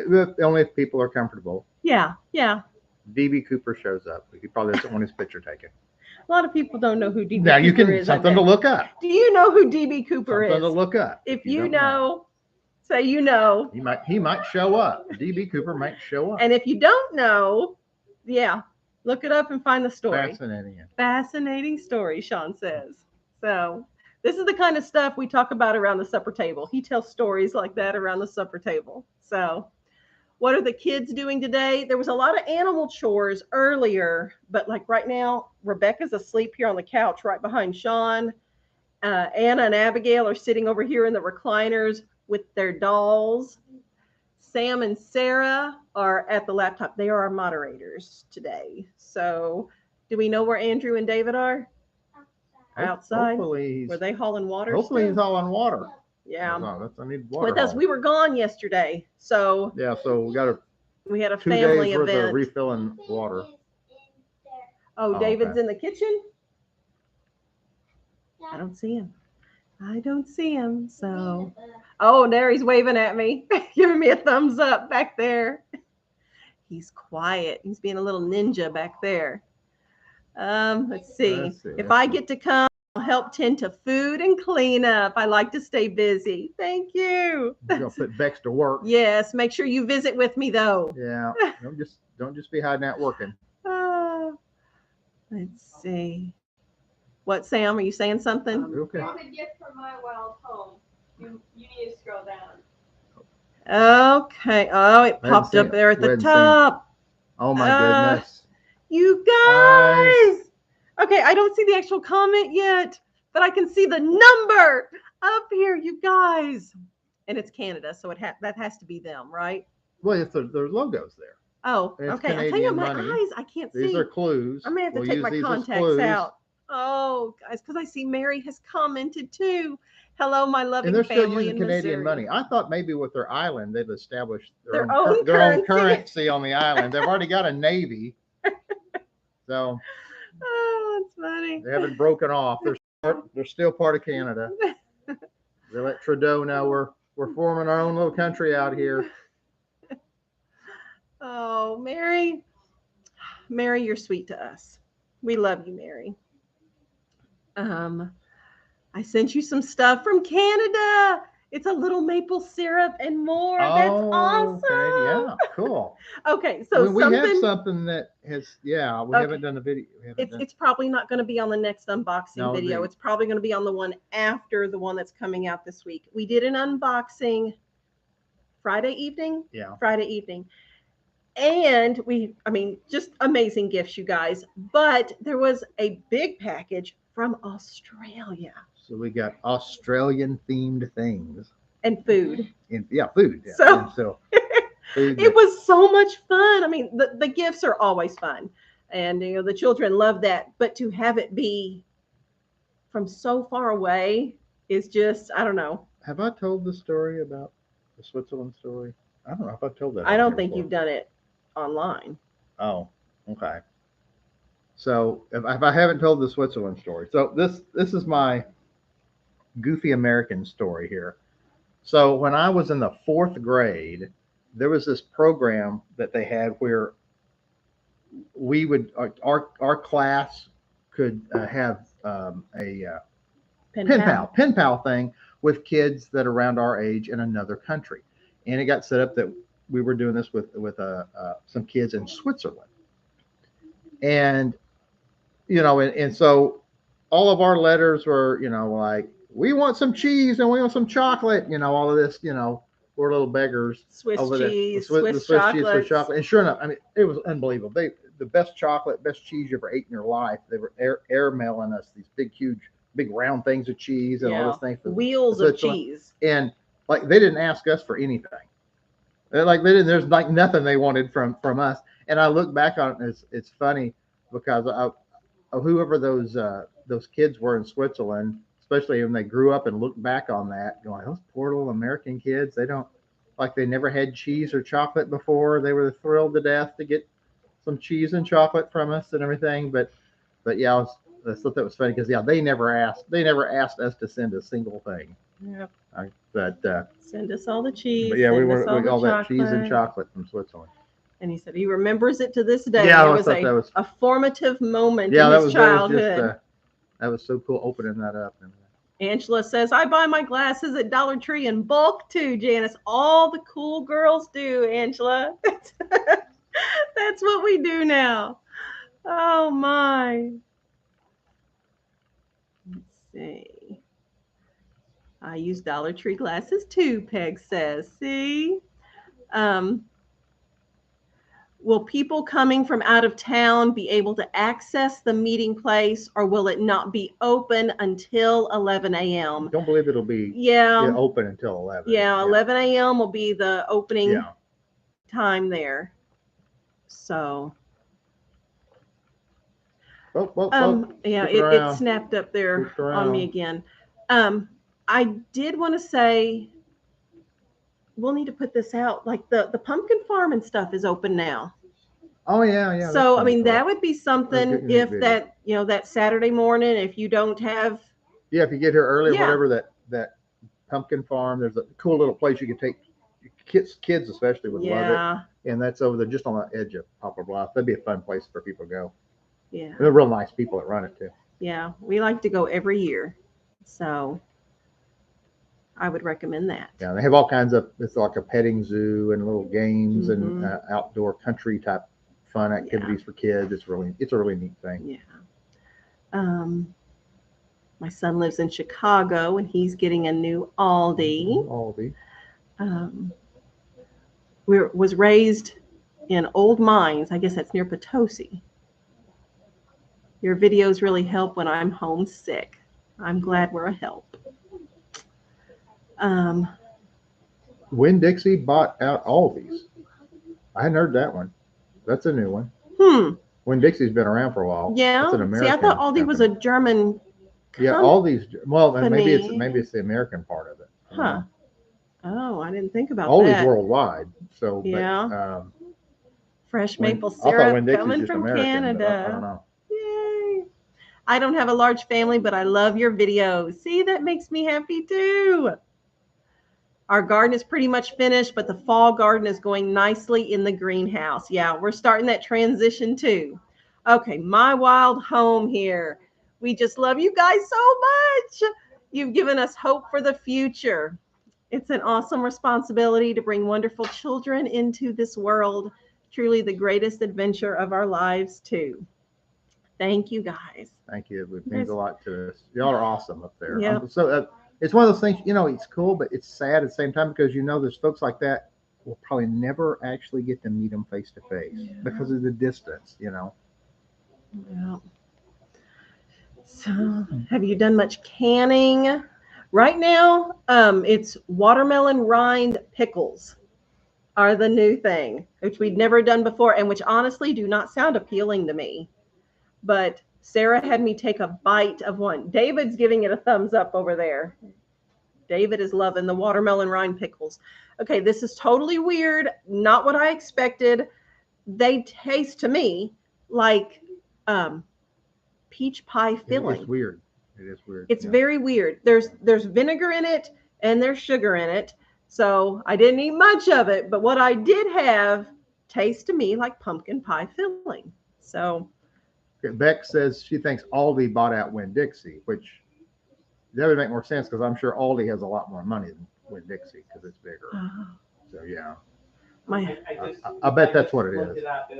if people are comfortable. Yeah. DB Cooper shows up. He probably doesn't want his picture taken. A lot of people don't know who DB Cooper is. Now you can something to look up. Do you know who DB Cooper is? Something to look up. If you know, say you know. He might show up. DB Cooper might show up. And if you don't know, look it up and find the story. Fascinating story, Sean says. So this is the kind of stuff we talk about around the supper table. He tells stories like that around the supper table. So what are the kids doing today? There was a lot of animal chores earlier, but like right now, Rebecca's asleep here on the couch right behind Sean. Anna and Abigail are sitting over here in the recliners with their dolls. Sam and Sarah are at the laptop. They are our moderators today. So do we know where Andrew and David are? Outside. Hopefully were they hauling water? Hopefully he's hauling water. Yeah. I need water. With us, we were gone yesterday. So so we had a 2 family days worth event. of refilling water. Oh, David's okay. in the kitchen? I don't see him. So, there he's waving at me, giving me a thumbs up back there. He's quiet. He's being a little ninja back there. Let's see. If I get to come, I'll help tend to food and clean up. I like to stay busy. Thank you. You're gonna put Bex to work. Yes. Make sure you visit with me though. Yeah. Don't just be hiding out working. Let's see. What, Sam? Are you saying something? Okay. Found a gift from my wild home. You need to scroll down. Okay. Oh, it popped up there at the top. Oh my goodness. You guys. Okay, I don't see the actual comment yet, but I can see the number up here, you guys. And it's Canada, so that has to be them, right? Well, if their logo's there. Oh, it's okay. I'll tell you, my eyes, I can't see. These are clues. I may have to take my contacts out. Oh, guys, because I see Mary has commented too. Hello, my loving family. And they're still using in Canadian Missouri. money. I thought maybe with their island, they've established their own currency on the island. They've already got a navy. So that's funny. They haven't broken off. They're still part of Canada. They let Trudeau know we're forming our own little country out here. Oh, Mary, you're sweet to us. We love you, Mary. I sent you some stuff from Canada. It's a little maple syrup and more. That's awesome. Okay, yeah, cool. Okay, so we have something. something that has, yeah, we Okay. haven't done the video. It's probably not going to be on the next unboxing No, it'd video. be- It's probably going to be on the one after the one that's coming out this week. We did an unboxing Friday evening. Yeah. Friday evening. And just amazing gifts, you guys. But there was a big package from Australia. So we got Australian themed things. And food. And yeah, food. Yeah. So- And so food, It was so much fun. I mean, the gifts are always fun. And, the children love that. But to have it be from so far away is just, I don't know. Have I told the story about the Switzerland story? I don't know if I've told that. I on don't here think before. you've done it online. Oh, okay. So if I haven't told the Switzerland story, so this is my goofy American story here. So when I was in the 4th grade, there was this program that they had where we would our class could have a pen pal thing with kids that are around our age in another country, and it got set up that we were doing this with some kids in Switzerland, and and so all of our letters were like, we want some cheese and we want some chocolate, all of this, we're little beggars. Swiss over there. cheese, The Swiss cheese, Swiss chocolate. chocolate, and sure enough, I mean, it was unbelievable. The best chocolate, best cheese you ever ate in your life. They were air mailing us these big round things of cheese and all this thing. Wheels of cheese. And like they didn't ask us for anything. Like they didn't. There's like nothing they wanted from us. And I look back on it, it's funny because of whoever those kids were in Switzerland, especially when they grew up and looked back on that, going, those poor little American kids, they never had cheese or chocolate before. They were thrilled to death to get some cheese and chocolate from us and everything. But yeah, I thought that was funny because they never asked us to send a single thing. Yep. Send us all the cheese. But yeah, we were all that chocolate. cheese and chocolate from Switzerland. And he said he remembers it to this day. Yeah, it was a formative moment in his childhood. That was so cool opening that up. Angela says, I buy my glasses at Dollar Tree in bulk too, Janice. All the cool girls do, Angela. That's what we do now. Oh, my. Let's see. I use Dollar Tree glasses too, Peg says. See? Will people coming from out of town be able to access the meeting place, or will it not be open until 11 a.m.? Don't believe it'll be open until 11. Yeah, 11 a.m. will be the opening time there. So, it snapped up there on me again. I did want to say, we'll need to put this out. Like the pumpkin farm and stuff is open now. Oh yeah. So I mean, that would be something if that that Saturday morning, if you don't have. Yeah, if you get here early, whatever that pumpkin farm, there's a cool little place you can take kids especially would love it. And that's over there just on the edge of Poplar Bluff. That'd be a fun place for people to go. Yeah. And they're real nice people that run it too. Yeah, we like to go every year. So I would recommend that. Yeah, they have all kinds of, it's like a petting zoo and little games and outdoor country type fun activities for kids. It's a really neat thing. Yeah. My son lives in Chicago and he's getting a new Aldi. Was raised in Old Mines. I guess that's near Potosi. Your videos really help when I'm homesick. I'm glad we're a help. Winn-Dixie bought out Aldi's. I hadn't heard that one. That's a new one. Winn-Dixie's been around for a while. Yeah. That's an American. See, I thought Aldi was a German. Yeah, Aldi's. Well, maybe it's the American part of it. Huh. Oh, I didn't think about Aldi's that. worldwide. So yeah. Fresh maple I thought syrup Winn-Dixie's coming just from American, Canada. I don't know. Yay. I don't have a large family, but I love your videos. See, that makes me happy too. Our garden is pretty much finished, but the fall garden is going nicely in the greenhouse. Yeah, we're starting that transition too. Okay, my wild home here. We just love you guys so much. You've given us hope for the future. It's an awesome responsibility to bring wonderful children into this world. Truly the greatest adventure of our lives, too. Thank you, guys. Thank you. It means a lot to us. Y'all are awesome up there. Yeah. It's one of those things, it's cool, but it's sad at the same time because there's folks like that will probably never actually get to meet them face to face because of the distance. Yeah. So, have you done much canning? Right now, it's watermelon rind pickles are the new thing, which we'd never done before, and which honestly do not sound appealing to me. But Sarah had me take a bite of one. David's giving it a thumbs up over there. David is loving the watermelon rind pickles. Okay, this is totally weird. Not what I expected. They taste to me like peach pie filling. It's weird. It is weird. It's very weird. There's vinegar in it and there's sugar in it. So I didn't eat much of it, but what I did have tastes to me like pumpkin pie filling. So Beck says she thinks Aldi bought out Winn-Dixie, which that would make more sense because I'm sure Aldi has a lot more money than Winn-Dixie because it's bigger. So yeah, I bet that's what it looked is. It up.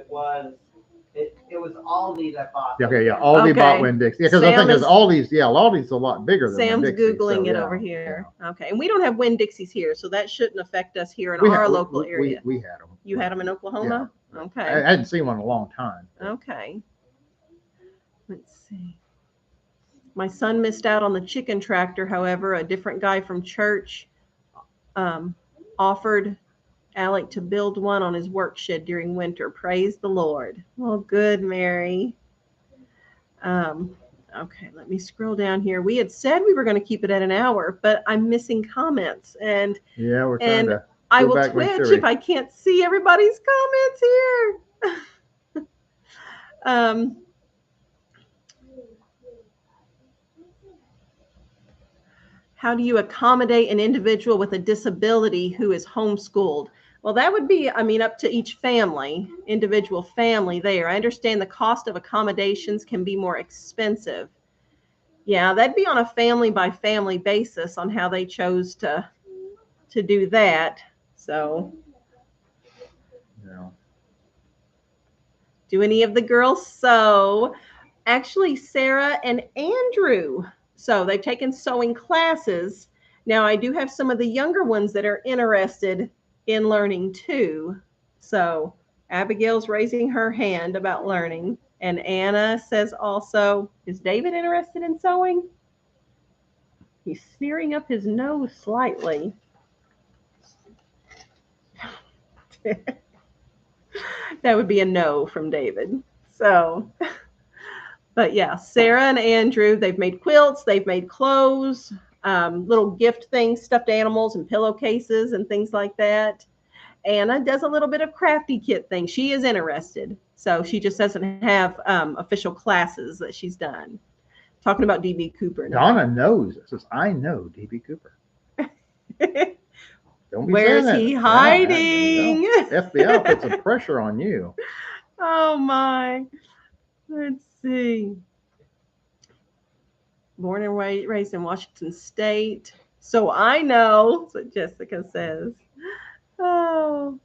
It was Aldi that bought. Okay, yeah, Aldi bought Winn-Dixie. Yeah, because I think Sam Aldi's a lot bigger than Sam's Winn-Dixie. Googling it over here. Okay, and we don't have Winn-Dixies here, so that shouldn't affect us here in our local area. We had them. You had them in Oklahoma? Yeah. Okay. I hadn't seen one in a long time. Okay. Let's see. My son missed out on the chicken tractor. However, a different guy from church offered Alec to build one on his work shed during winter. Praise the Lord. Well, good, Mary. Okay, let me scroll down here. We had said we were going to keep it at an hour, but I'm missing comments. And yeah, we're trying to. I will twitch if I can't see everybody's comments here. How do you accommodate an individual with a disability who is homeschooled? Well, that would be, up to each family, individual family there. I understand the cost of accommodations can be more expensive. Yeah, that'd be on a family by family basis on how they chose to do that. So, no. Do any of the girls sew? Actually, Sarah and Andrew. So they've taken sewing classes. Now I do have some of the younger ones that are interested in learning too. So Abigail's raising her hand about learning. And Anna says also, is David interested in sewing? He's smearing up his nose slightly. That would be a no from David. So, but yeah, Sarah and Andrew, they've made quilts, they've made clothes, little gift things, stuffed animals and pillowcases and things like that. Anna does a little bit of crafty kit things. She is interested. So she just doesn't have official classes that she's done. Talking about DB Cooper now. Donna knows. It says, I know DB Cooper. Don't be Where's saying he that. hiding? FBI puts some pressure on you. Oh my. Let's see. Born and raised in Washington State. So I know. That's what Jessica says. Oh.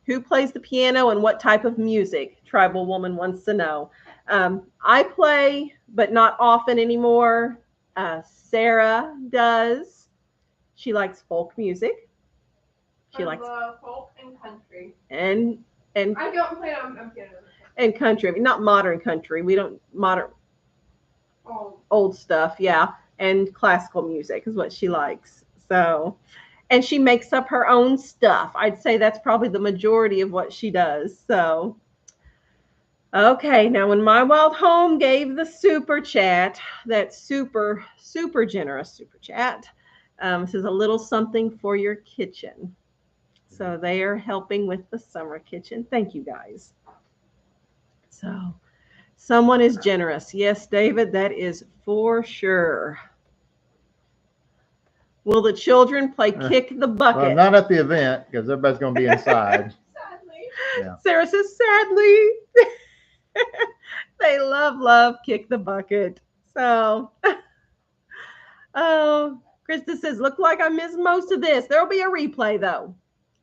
Who plays the piano and what type of music? Tribal woman wants to know. I play, but not often anymore. Sarah does. She likes folk music. She likes folk and country. And I don't play on piano. And country. I mean, not modern country. We don't modern old stuff, yeah. And classical music is what she likes. So, and she makes up her own stuff. I'd say that's probably the majority of what she does. So, okay, now when My Wild Home gave the super chat, that super generous super chat, this is a little something for your kitchen. So they are helping with the summer kitchen. Thank you guys. So someone is generous. Yes, David, that is for sure. Will the children play kick the bucket? Well, not at the event because everybody's going to be inside. Sadly. Yeah. Sarah says, sadly, they love kick the bucket. So, oh, Krista says, look like I missed most of this. There'll be a replay though.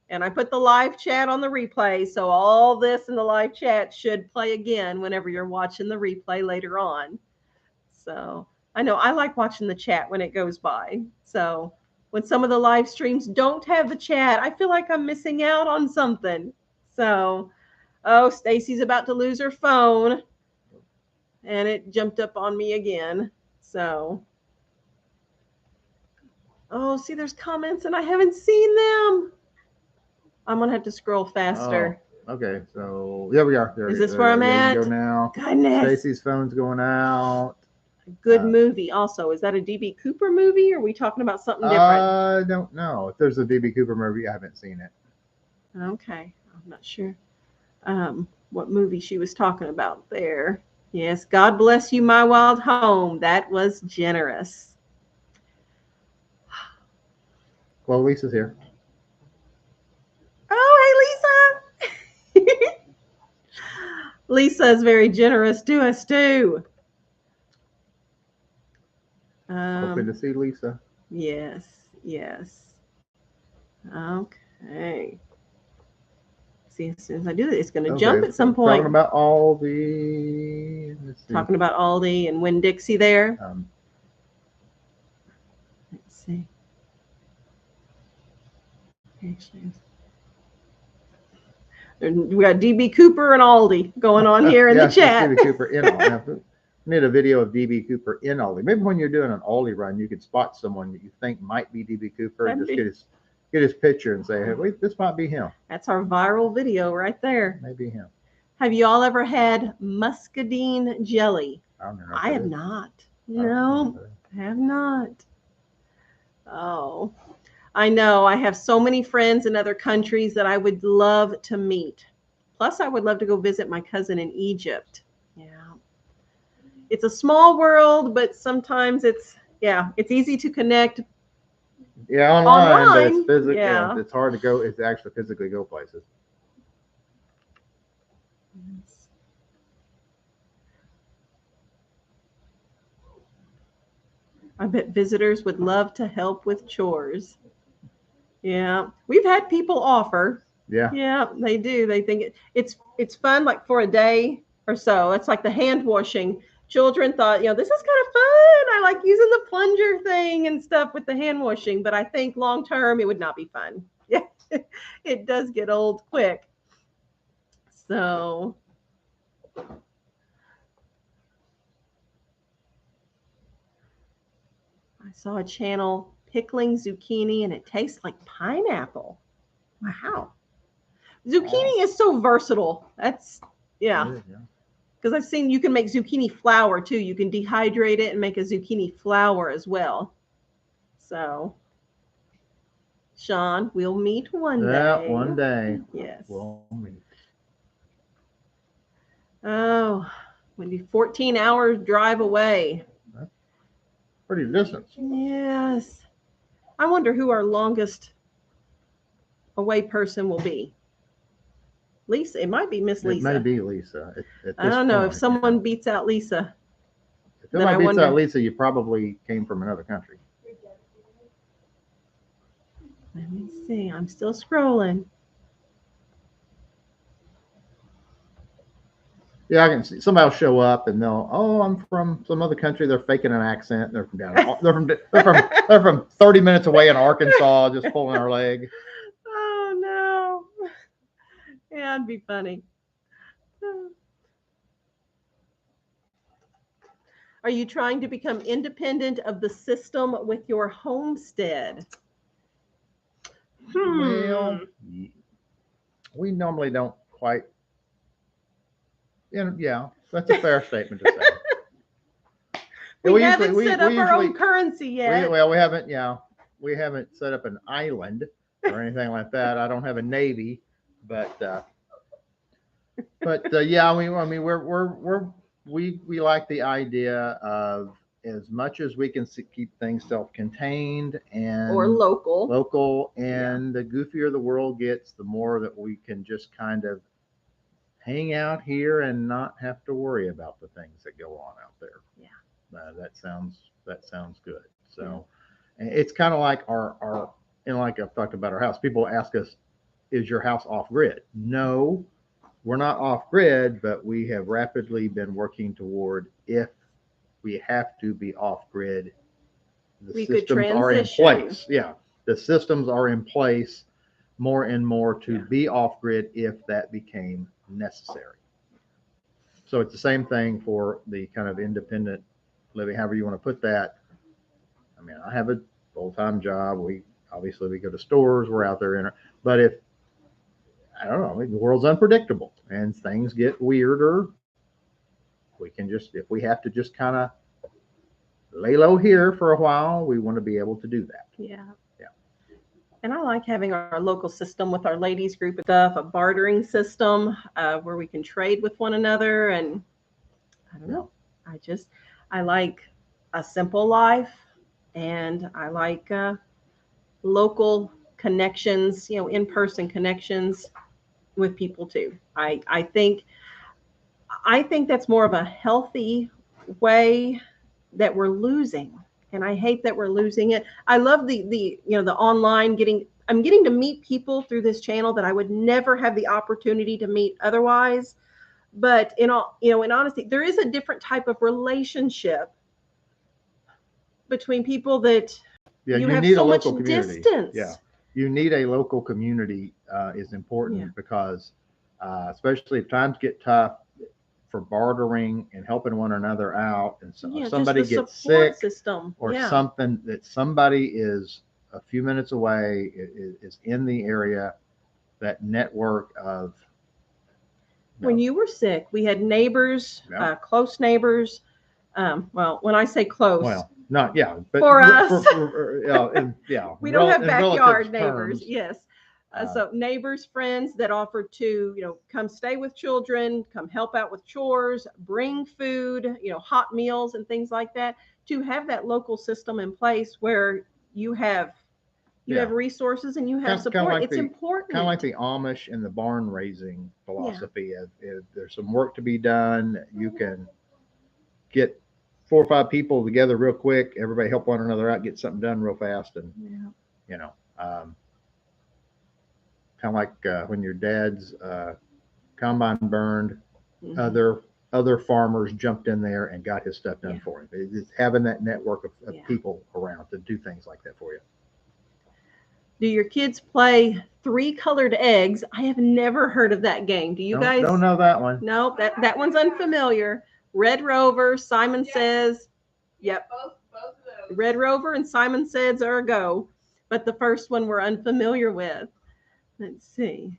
And I put the live chat on the replay. So all this in the live chat should play again whenever you're watching the replay later on. So I know I like watching the chat when it goes by. So when some of the live streams don't have the chat, I feel like I'm missing out on something. So, oh, Stacy's about to lose her phone. And it jumped up on me again. So, oh, see, there's comments and I haven't seen them. I'm going to have to scroll faster. Oh, okay, so there we are. Is this where I'm at? You go now. Goodness. Stacy's phone's going out. Good movie also. Is that a DB Cooper movie or are we talking about something different? I don't know. If there's a DB Cooper movie, I haven't seen it. Okay. I'm not sure what movie she was talking about there. Yes. God bless you, my wild home. That was generous. Well, Lisa's here. Oh, hey, Lisa. Lisa is very generous to us too. Hoping to see Lisa. Yes, yes. Okay. See, as soon as I do it, it's going to jump at some point. Talking about Aldi. Talking about Aldi and Winn-Dixie there. Let's see. We got DB Cooper and Aldi going on here in the chat. DB Cooper in Aldi. We need a video of DB Cooper in Aldi. Maybe when you're doing an Aldi run, you could spot someone that you think might be DB Cooper and just get his picture and say, hey, wait, this might be him. That's our viral video right there. Maybe him. Have you all ever had muscadine jelly? I have not. No, I have not. Oh, I know. I have so many friends in other countries that I would love to meet. Plus, I would love to go visit my cousin in Egypt. Yeah. It's a small world, but sometimes it's easy to connect. Yeah, online. But it's yeah. It's hard to go. It's actually physically go places. I bet visitors would love to help with chores. Yeah, we've had people offer. Yeah. Yeah, they do. They think it's fun, like for a day or so. It's like the hand washing. Children thought, this is kind of fun. I like using the plunger thing and stuff with the hand washing, but I think long term it would not be fun. Yeah, it does get old quick. So. I saw a channel pickling zucchini and it tastes like pineapple. Wow. Zucchini is so versatile. That's, yeah. Because I've seen you can make zucchini flour too. You can dehydrate it and make a zucchini flour as well. So, Sean, we'll meet one day. Yeah, one day. Yes. We'll meet. Oh, maybe 14 hours drive away. Pretty distance. Yes. I wonder who our longest away person will be. Lisa. It might be Miss Lisa. It may be Lisa. I don't know. If someone beats out Lisa. If somebody beats out Lisa, you probably came from another country. Let me see. I'm still scrolling. Yeah, I can see somebody will show up and they'll, I'm from some other country. They're faking an accent. They're from down. They're from 30 minutes away in Arkansas, just pulling our leg. Oh no! Yeah, it'd be funny. Are you trying to become independent of the system with your homestead? Well, we normally don't quite. Yeah, that's a fair statement to say. we haven't set up our own currency yet. We haven't. Yeah, we haven't set up an island or anything like that. I don't have a navy, but yeah, we like the idea of as much as we can keep things self-contained and local, and the goofier the world gets, the more that we can just kind of hang out here and not have to worry about the things that go on out there. Yeah. That sounds good. So it's kind of like our like I've talked about our house. People ask us, is your house off grid? No, we're not off grid, but we have rapidly been working toward, if we have to be off grid, the We could systems are in transition. place. Yeah, the systems are in place more and more to be off grid if that became necessary. So it's the same thing for the kind of independent living, however you want to put that. I mean, I have a full-time job. We go to stores. We're out there but if I don't know, the world's unpredictable and things get weirder, we can just, if we have to just kind of lay low here for a while, we want to be able to do that. Yeah. Yeah. And I like having our local system with our ladies group and stuff, a bartering system where we can trade with one another. And I don't know, I like a simple life, and I like local connections, in-person connections with people too. I think that's more of a healthy way that we're losing. And I hate that we're losing it. I love the online I'm getting to meet people through this channel that I would never have the opportunity to meet otherwise. But in honesty, there is a different type of relationship between people that you have need so a local much community. distance. Yeah, you need a local community is important because especially if times get tough, for bartering and helping one another out, and so if somebody gets sick system. or something, that somebody is a few minutes away, is in the area, that network of. When you were sick, we had neighbors, close neighbors. Well, when I say close, not but for us, we don't have backyard neighbors. Terms, yes. So neighbors, friends that offered to, come stay with children, come help out with chores, bring food, hot meals and things like that. To have that local system in place where you have resources and you have support, it's important. Kind of like the Amish and the barn raising philosophy. If there's some work to be done, you can get 4 or 5 people together real quick. Everybody help one another out, get something done real fast, and kind of like when your dad's combine burned, other farmers jumped in there and got his stuff done for him. It's having that network of people around to do things like that for you. Do your kids play 3 colored eggs? I have never heard of that game. Do you guys? Don't know that one. No, that one's unfamiliar. Red Rover, Simon Says. Yep. Both of those. Red Rover and Simon Says are a go, but the first one we're unfamiliar with. Let's see.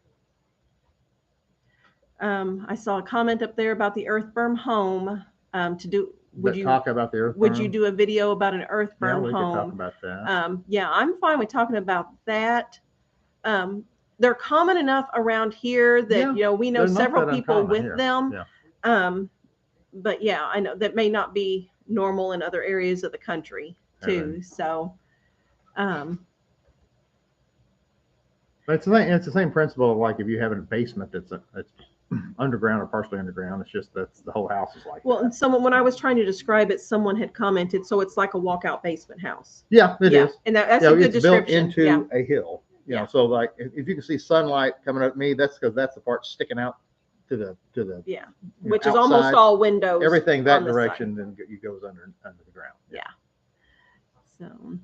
I saw a comment up there about the earthworm home. Would you talk about the earthworm? Would you do a video about an earthworm home? Yeah, we could talk about that. I'm fine with talking about that. They're common enough around here that we know several people with them. Yeah. But I know that may not be normal in other areas of the country too. So, but it's the same principle of, like, if you have a basement that's underground or partially underground, it's just that's the whole house is like. Well, that. And when I was trying to describe it, someone had commented, so it's like a walkout basement house. Yeah, it is. And that's a good description. It's built into a hill. So like if you can see sunlight coming at me, that's because that's the part sticking out to the which is almost all windows. Everything that direction then goes under the ground. So,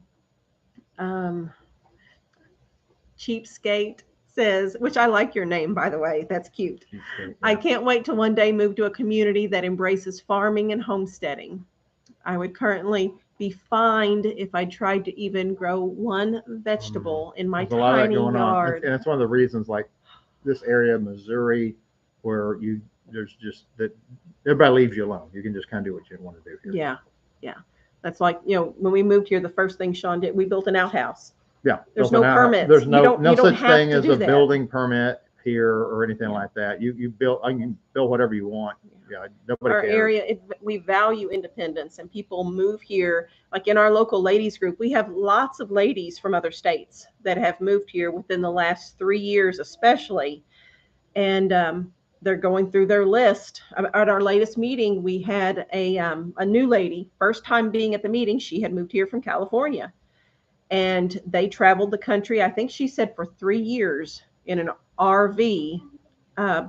Cheapskate says, which I like your name, by the way. That's cute. I can't wait to one day move to a community that embraces farming and homesteading. I would currently be fined if I tried to even grow one vegetable in my tiny yard. And it's one of the reasons, like this area of Missouri, where there's just that everybody leaves you alone. You can just kind of do what you want to do here. Yeah. That's like, when we moved here, the first thing Sean did, we built an outhouse. Yeah. There's no permits. There's no such thing as a building permit here or anything like that. You can build whatever you want. Yeah, nobody our cares. Area, we value independence, and people move here. Like in our local ladies group, we have lots of ladies from other states that have moved here within the last 3 years, especially. And they're going through their list. At our latest meeting, we had a new lady, first time being at the meeting. She had moved here from California, and they traveled the country. I think she said for 3 years in an RV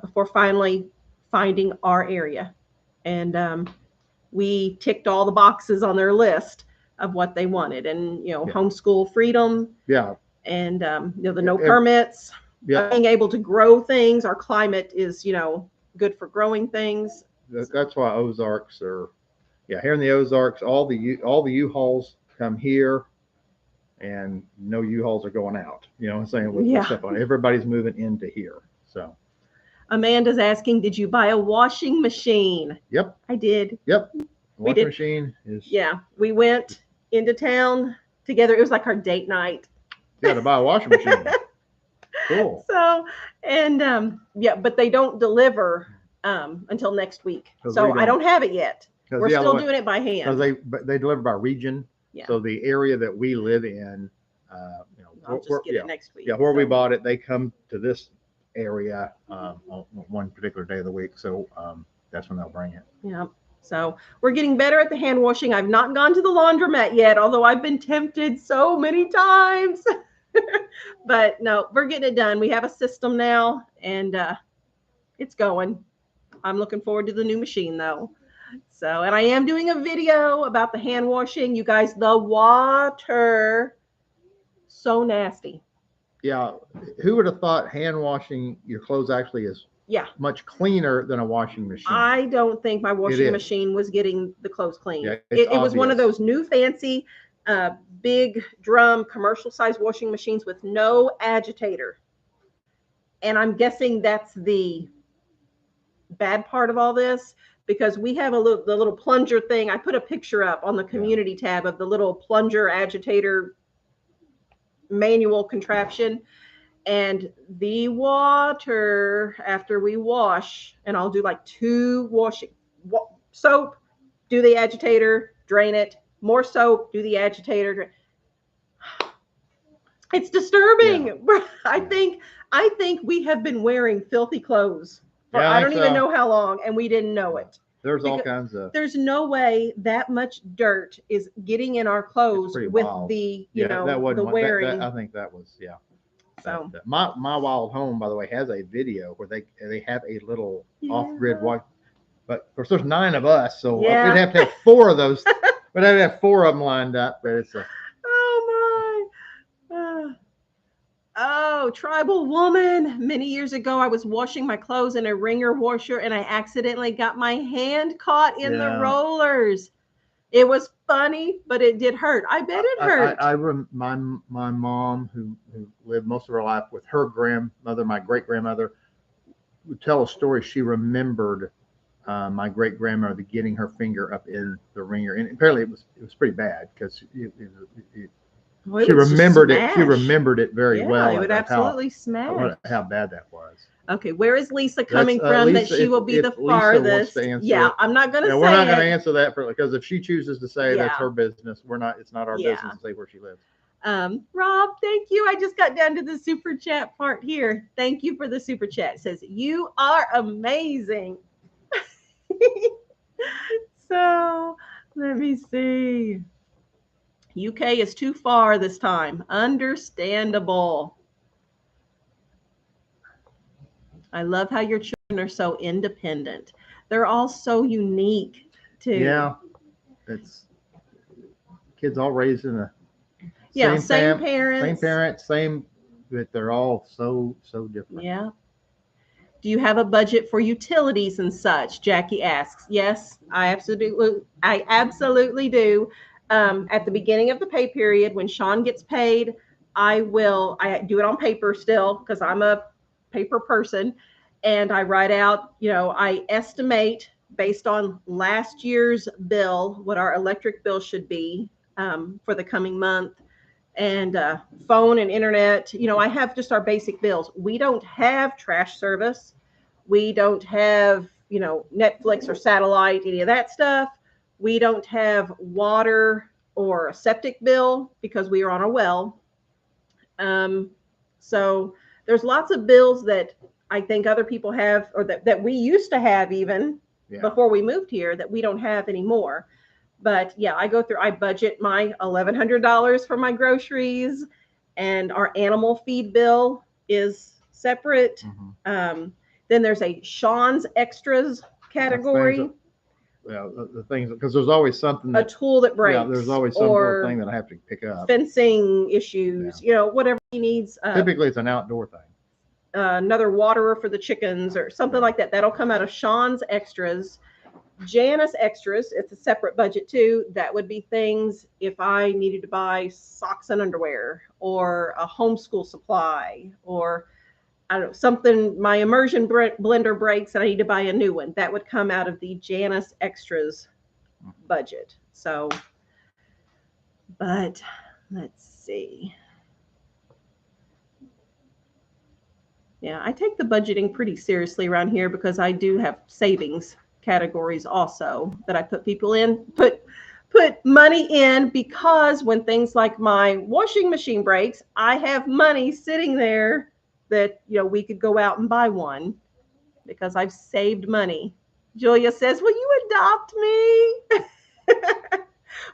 before finally finding our area. And we ticked all the boxes on their list of what they wanted, and homeschool freedom. Yeah. And the no permits. Yeah. Being able to grow things. Our climate is, good for growing things. That's why Ozarks are, here in the Ozarks, all the U-Hauls come here, and no U-Hauls are going out. You know what I'm saying? With stuff on. Everybody's moving into here. So Amanda's asking, did you buy a washing machine? Yep. I did. Yep. Washing machine is. Yeah. We went into town together. It was like our date night. Yeah, to buy a washing machine. Cool. So, and but they don't deliver until next week. So I don't have it yet. We're still doing it by hand. Because they deliver by region. Yeah. So the area that we live in, I'll just get it next week. Yeah, where we bought it, they come to this area on one particular day of the week. So that's when they'll bring it. Yeah. So we're getting better at the hand washing. I've not gone to the laundromat yet, although I've been tempted so many times. But no, we're getting it done. We have a system now, and it's going. I'm looking forward to the new machine, though. So, and I am doing a video about the hand washing. You guys, the water, so nasty. Yeah. Who would have thought hand washing your clothes actually is much cleaner than a washing machine? I don't think my washing machine was getting the clothes clean. Yeah, it was one of those new fancy big drum commercial size washing machines with no agitator. And I'm guessing that's the bad part of all this, because we have the little plunger thing. I put a picture up on the community tab of the little plunger agitator manual contraption, and the water after we wash, and I'll do like 2 soap, do the agitator, drain it, more soap, do the agitator. It's disturbing. Yeah. I think we have been wearing filthy clothes for I don't even know how long, and we didn't know it. There's all kinds of. There's no way that much dirt is getting in our clothes with wild. The the wearing. I think that was So my wild home, by the way, has a video where they have a little off-grid wipe. But of course, there's 9 of us, so we'd have to have 4 of those. We'd have to have 4 of them lined up. But it's tribal woman. Many years ago, I was washing my clothes in a wringer washer, and I accidentally got my hand caught in the rollers. It was funny, but it did hurt. I bet it hurt. My mom, who lived most of her life with her grandmother, my great grandmother, would tell a story. She remembered my great grandmother getting her finger up in the wringer, and apparently it was pretty bad because she remembered it. She remembered it very well. It would absolutely smash. How bad that was. Okay, where is Lisa coming from? That she will be the farthest. I'm not going to say. We're not going to answer that because if she chooses to say that's her business, we're not. It's not our business to say where she lives. Rob, thank you. I just got down to the super chat part here. Thank you for the super chat. It says you are amazing. So let me see. UK is too far this time. Understandable. I love how your children are so independent. They're all so unique too. Yeah. It's kids all raised in a same parents. But they're all so different. Yeah. Do you have a budget for utilities and such? Jackie asks. Yes, I absolutely do. At the beginning of the pay period, when Sean gets paid, I do it on paper still because I'm a paper person, and I write out, I estimate based on last year's bill what our electric bill should be for the coming month, and phone and internet. I have just our basic bills. We don't have trash service. We don't have, Netflix or satellite, any of that stuff. We don't have water or a septic bill because we are on a well. So there's lots of bills that I think other people have, or that we used to have even before we moved here, that we don't have anymore. But yeah, I budget my $1,100 for my groceries, and our animal feed bill is separate. Then there's a Sean's Extras category. The things, because there's always something A tool that breaks. Yeah, there's always some little thing that I have to pick up. Fencing issues, whatever he needs. Typically, it's an outdoor thing. Another waterer for the chickens or something like that. That'll come out of Sean's Extras. Janice Extras, it's a separate budget too. That would be things if I needed to buy socks and underwear, or a homeschool supply, or I don't know, something, my immersion blender breaks and I need to buy a new one. That would come out of the Janice Extras budget. So, but let's see. Yeah, I take the budgeting pretty seriously around here because I do have savings categories also that I put people in, put money in, because when things like my washing machine breaks, I have money sitting there that, we could go out and buy one because I've saved money. Julia says, will you adopt me?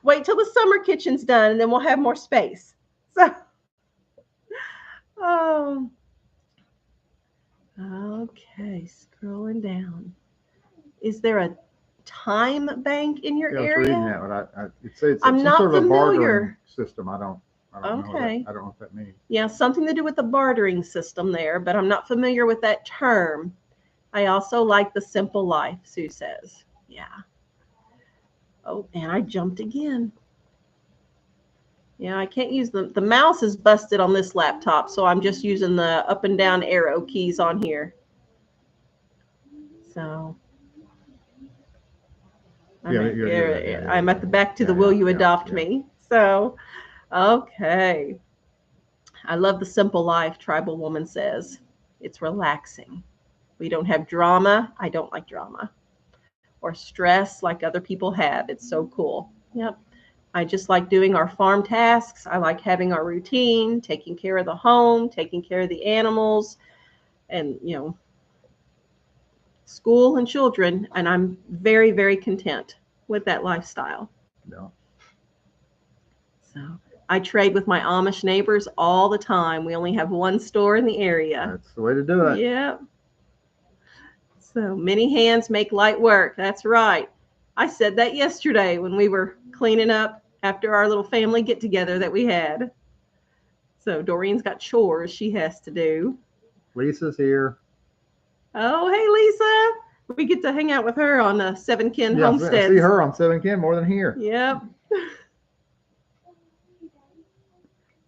Wait till the summer kitchen's done and then we'll have more space. So, okay, scrolling down. Is there a time bank in your area? I was reading that, but it's I'm some not sort of a familiar. bartering system. I don't Okay. know. I don't know what that means. Yeah, something to do with the bartering system there, but I'm not familiar with that term. I also like the simple life, Sue says. Yeah. Oh, and I jumped again. Yeah, I can't use the mouse is busted on this laptop, so I'm just using the up and down arrow keys on here. So I'm at the back to the will you adopt me. So, okay. I love the simple life, Tribal Woman says. It's relaxing. We don't have drama. I don't like drama. Or stress like other people have. It's so cool. Yep. I just like doing our farm tasks. I like having our routine, taking care of the home, taking care of the animals, and, school and children. And I'm very, very content with that lifestyle. No. So I trade with my Amish neighbors all the time. We only have one store in the area. That's the way to do it. Yeah. So many hands make light work. That's right. I said that yesterday when we were cleaning up after our little family get together that we had. So Doreen's got chores she has to do. Lisa's here. Oh, hey, Lisa. We get to hang out with her on Seven Kin Homestead. I see her on Seven Kin more than here. Yep.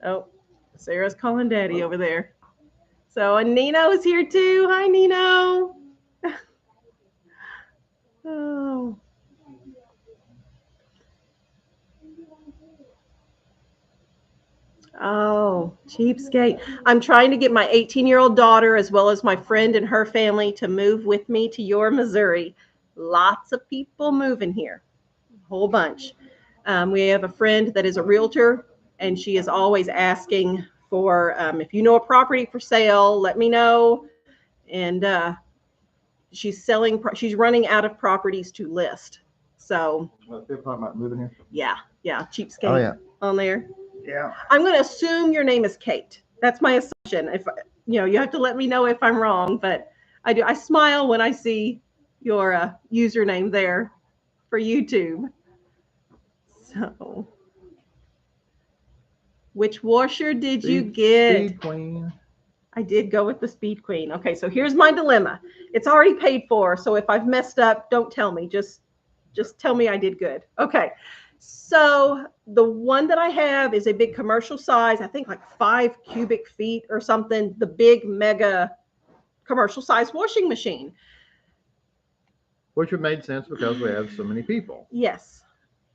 Oh, Sarah's calling Daddy over there. So, and Nino's here too. Hi, Nino. Oh. Oh, cheapskate. I'm trying to get my 18-year-old daughter, as well as my friend and her family, to move with me to your Missouri. Lots of people moving here. A whole bunch. We have a friend that is a realtor, and she is always asking for, if you know a property for sale, let me know. And she's running out of properties to list. So. They're talking about moving here? Yeah, cheapskate on there. Yeah. I'm going to assume your name is Kate. That's my assumption. If you have to let me know if I'm wrong, but I do. I smile when I see your username there for YouTube. So, which washer did you get? Speed Queen. I did go with the Speed Queen. Okay, so here's my dilemma. It's already paid for, so if I've messed up, don't tell me. Just tell me I did good. Okay. So the one that I have is a big commercial size, I think like 5 cubic feet or something, the big mega commercial size washing machine. Which would made sense because we have so many people. Yes.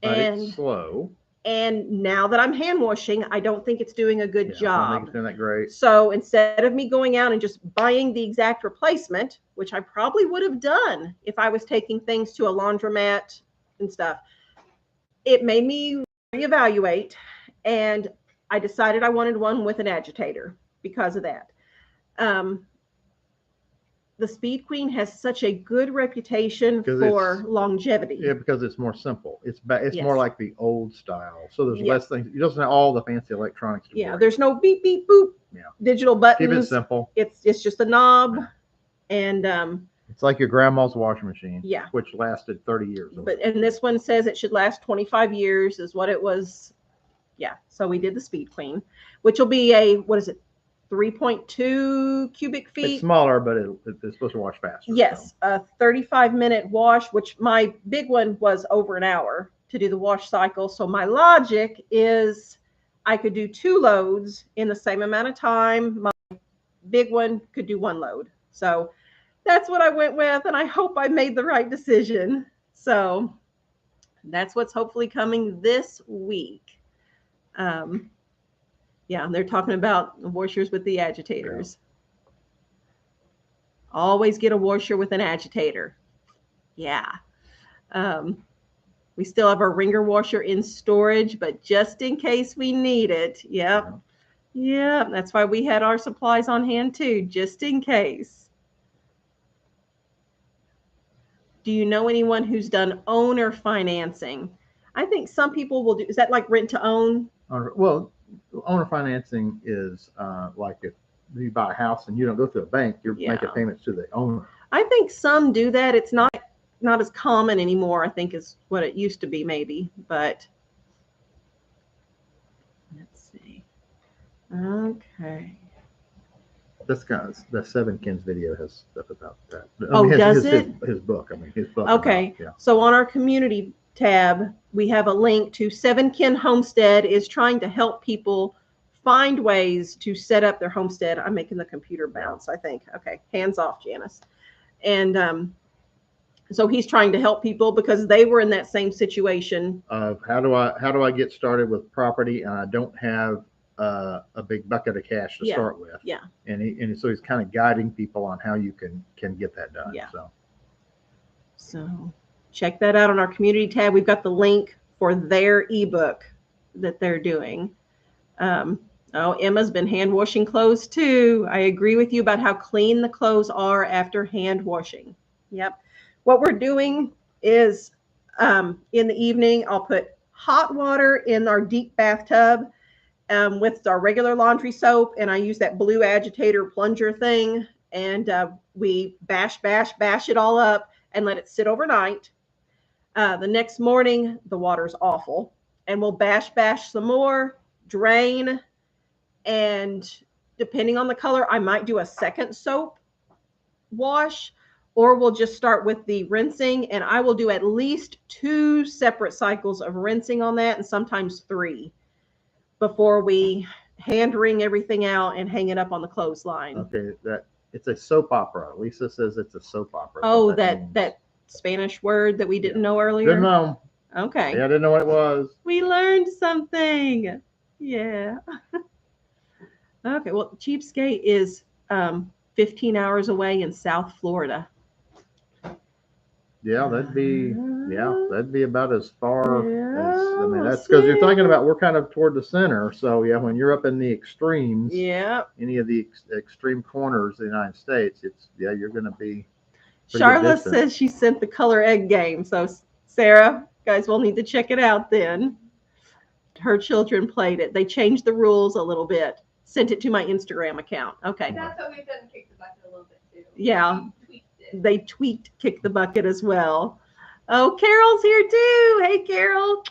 But it's slow. And now that I'm hand washing, I don't think it's doing a good job. I don't think it's doing that great. So instead of me going out and just buying the exact replacement, which I probably would have done if I was taking things to a laundromat and stuff, it made me reevaluate, and I decided I wanted one with an agitator because of that. the Speed Queen has such a good reputation 'Cause for it's- longevity. Yeah, because it's more simple. It's Yes. more like the old style. So there's Yeah. less things. You don't have all the fancy electronics. To Yeah, break. there's no beep beep boop. Yeah. Digital Keep buttons. it simple. It's just a knob, Yeah. and It's like your grandma's washing machine. Yeah. Which lasted 30 years. and this one says it should last 25 years is what it was. Yeah. So we did the Speed Queen, which will be a, what is it, 3.2 cubic feet. It's smaller, but it's supposed to wash faster. Yes, So. a 35-minute wash, which my big one was over an hour to do the wash cycle. So my logic is I could do 2 loads in the same amount of time. My big one could do 1 load. So that's what I went with, and I hope I made the right decision. So that's what's hopefully coming this week. Yeah, they're talking about washers with the agitators. Yeah. Always get a washer with an agitator. Yeah. We still have our ringer washer in storage, but just in case we need it. Yep. Yeah, that's why we had our supplies on hand too, just in case. Do you know anyone who's done owner financing? I think some people will do. Is that like rent to own? Well, owner financing is like if you buy a house and you don't go through a bank, you're making payments to the owner. I think some do that. It's not as common anymore, I think, is what it used to be, maybe. But let's see. Okay. This guy's the Seven Kins video has stuff about that. Does it? His book. I mean, his book. Okay. So on our community tab, we have a link to Seven Kin Homestead is trying to help people find ways to set up their homestead. I'm making the computer bounce, I think. Okay, hands off, Janice. And so he's trying to help people because they were in that same situation. Of how do I get started with property and I don't have a big bucket of cash to start with. Yeah. And so he's kind of guiding people on how you can get that done. Yeah. So check that out on our community tab. We've got the link for their ebook that they're doing. Emma's been hand washing clothes too. I agree with you about how clean the clothes are after hand washing. Yep. What we're doing is in the evening, I'll put hot water in our deep bathtub with our regular laundry soap, and I use that blue agitator plunger thing, and we bash it all up and let it sit overnight. The next morning, the water's awful, and we'll bash some more, drain, and depending on the color, I might do a second soap wash, or we'll just start with the rinsing, and I will do at least 2 separate cycles of rinsing on that, and sometimes 3 before we hand wring everything out and hang it up on the clothesline. Okay, it's a soap opera. Lisa says it's a soap opera. Oh, that Spanish word that we didn't know earlier? Didn't know. Okay. Yeah, I didn't know what it was. We learned something. Yeah. Okay, well, Cheapskate is 15 hours away in South Florida. Yeah, that'd be about as far as, I mean, that's because you're talking about, we're kind of toward the center. So yeah, when you're up in the extremes, any of the extreme corners of the United States, you're going to be. Charla says she sent the color egg game. So Sarah, guys, we'll need to check it out then. Her children played it. They changed the rules a little bit. Sent it to my Instagram account. Okay. That's what we've done, kick the bucket a little bit too. Yeah. They tweaked kick the bucket as well. Oh, Carol's here too. Hey, Carol.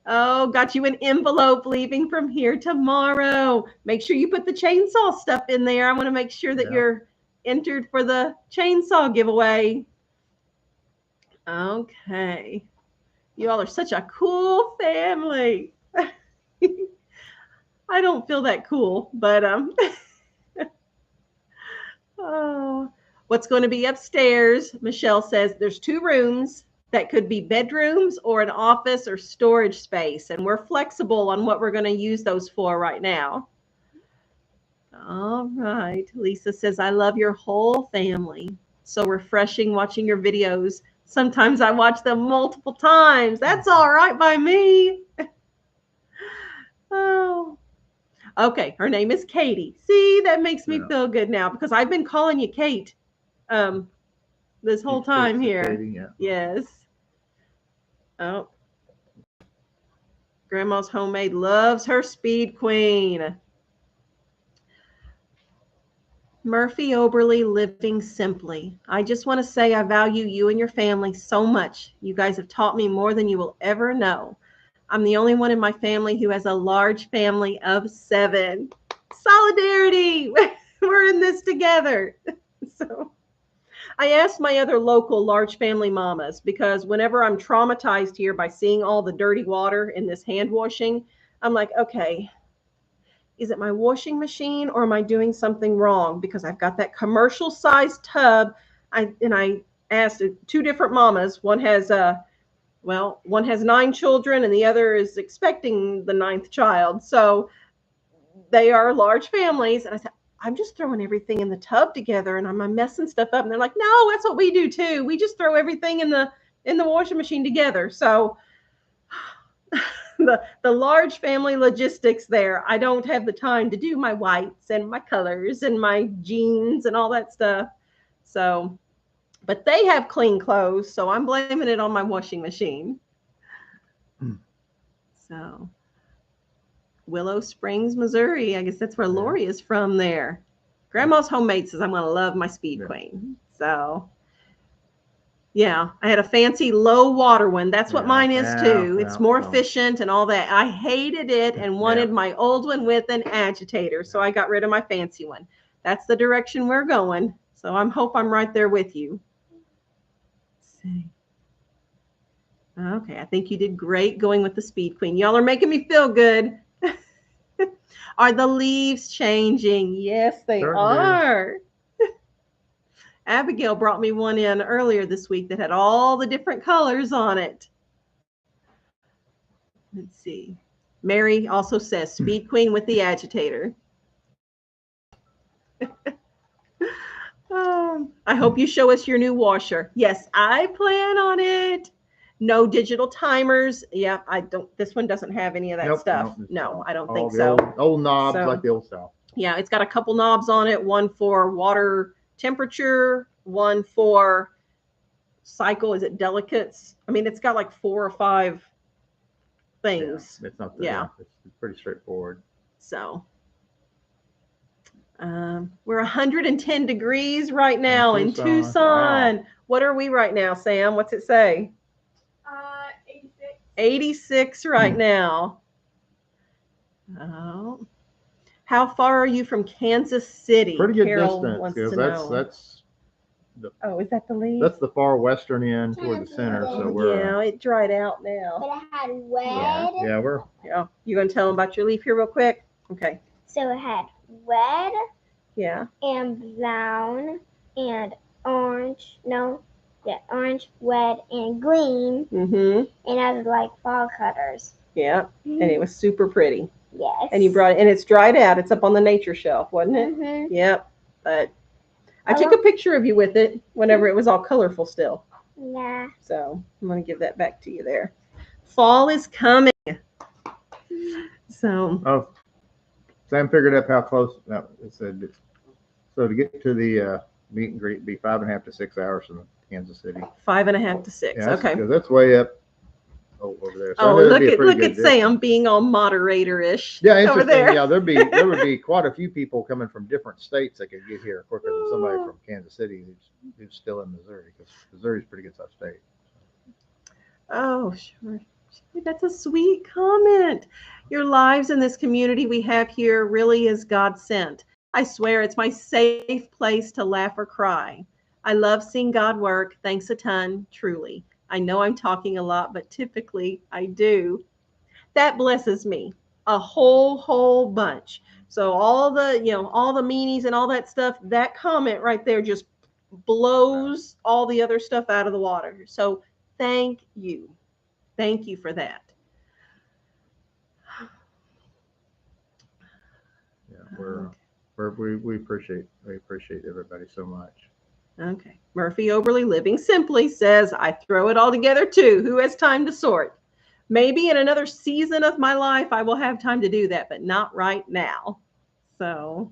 Oh, got you an envelope leaving from here tomorrow. Make sure you put the chainsaw stuff in there. I want to make sure that you're entered for the chainsaw giveaway. Okay. You all are such a cool family. I don't feel that cool, but oh, what's going to be upstairs? Michelle says there's 2 rooms that could be bedrooms or an office or storage space, and we're flexible on what we're going to use those for right now. All right. Lisa says, I love your whole family. So refreshing watching your videos. Sometimes I watch them multiple times. That's all right by me. Okay, her name is Katie. See, that makes me Yeah. feel good now because I've been calling you Kate this whole time here. Katie, yeah. Yes. Oh. Grandma's Homemade loves her Speed Queen. Murphy Oberly, living simply. I just want to say I value you and your family so much. You guys have taught me more than you will ever know. I'm the only one in my family who has a large family of 7. Solidarity. We're in this together. So I asked my other local large family mamas because whenever I'm traumatized here by seeing all the dirty water in this hand washing, I'm like, okay, is it my washing machine or am I doing something wrong? Because I've got that commercial sized tub. I asked 2 different mamas. One has 9 children and the other is expecting the 9th child. So they are large families. And I said, I'm just throwing everything in the tub together and I'm messing stuff up. And they're like, no, that's what we do too. We just throw everything in the washing machine together. So the large family logistics there. I don't have the time to do my whites and my colors and my jeans and all that stuff. So, but they have clean clothes, so I'm blaming it on my washing machine. So, Willow Springs, Missouri. I guess that's where Lori is from there. Grandma's Homemade says I'm going to love my Speed Queen. So, yeah, I had a fancy low water one. That's what mine is too. It's more efficient and all that. I hated it and wanted my old one with an agitator. So I got rid of my fancy one. That's the direction we're going. So I hope I'm right there with you. Let's see. Okay, I think you did great going with the Speed Queen. Y'all are making me feel good. Are the leaves changing? Yes, they are. Abigail brought me one in earlier this week that had all the different colors on it. Let's see. Mary also says Speed Queen with the agitator. I hope you show us your new washer. Yes, I plan on it. No digital timers. Yeah, I don't. This one doesn't have any of that stuff. No, I don't think so. Old knobs like the old style. Yeah, it's got a couple knobs on it. One for water temperature, one for cycle. Is it delicates? I mean, it's got like 4 or 5 things. Yeah, it's not. It's pretty straightforward. So, we're 110 degrees right now in Tucson. Wow. What are we right now, Sam? What's it say? 86. 86 right now. Oh. How far are you from Kansas City? Pretty good Carol distance wants to because know. that's is that the leaf? That's the far western end toward the center. So we're it dried out now. But it had red. Yeah, you gonna tell them about your leaf here real quick? Okay. So it had red. Yeah. And brown and orange. No. Yeah, orange, red, and green. Mm-hmm. And it was like fall colors. Yeah. And it was super pretty. Yes. And you brought it, and it's dried out. It's up on the nature shelf, wasn't it? Mm-hmm. Yep. But I took a picture of you with it whenever it was all colorful still. Yeah. So I'm going to give that back to you there. Fall is coming. So. Sam figured up how close. It said so to get to the meet and greet would be 5.5 to 6 hours from Kansas City. 5.5 to 6. Yeah, okay. That's way up. Over there. So look at Sam being all moderator-ish. Yeah, interesting. Over there. Yeah, there would be quite a few people coming from different states that could get here quicker than somebody from Kansas City who's still in Missouri, because Missouri's a pretty good sized state. Oh, sure. That's a sweet comment. Your lives in this community we have here really is God sent. I swear it's my safe place to laugh or cry. I love seeing God work. Thanks a ton, truly. I know I'm talking a lot, but typically I do. That blesses me a whole bunch. So all the meanies and all that stuff, that comment right there just blows all the other stuff out of the water. So thank you. Thank you for that. Yeah, we appreciate everybody so much. Okay. Murphy Oberly, living simply, says, I throw it all together too. Who has time to sort? maybe in another season of my life, I will have time to do that, but not right now. So,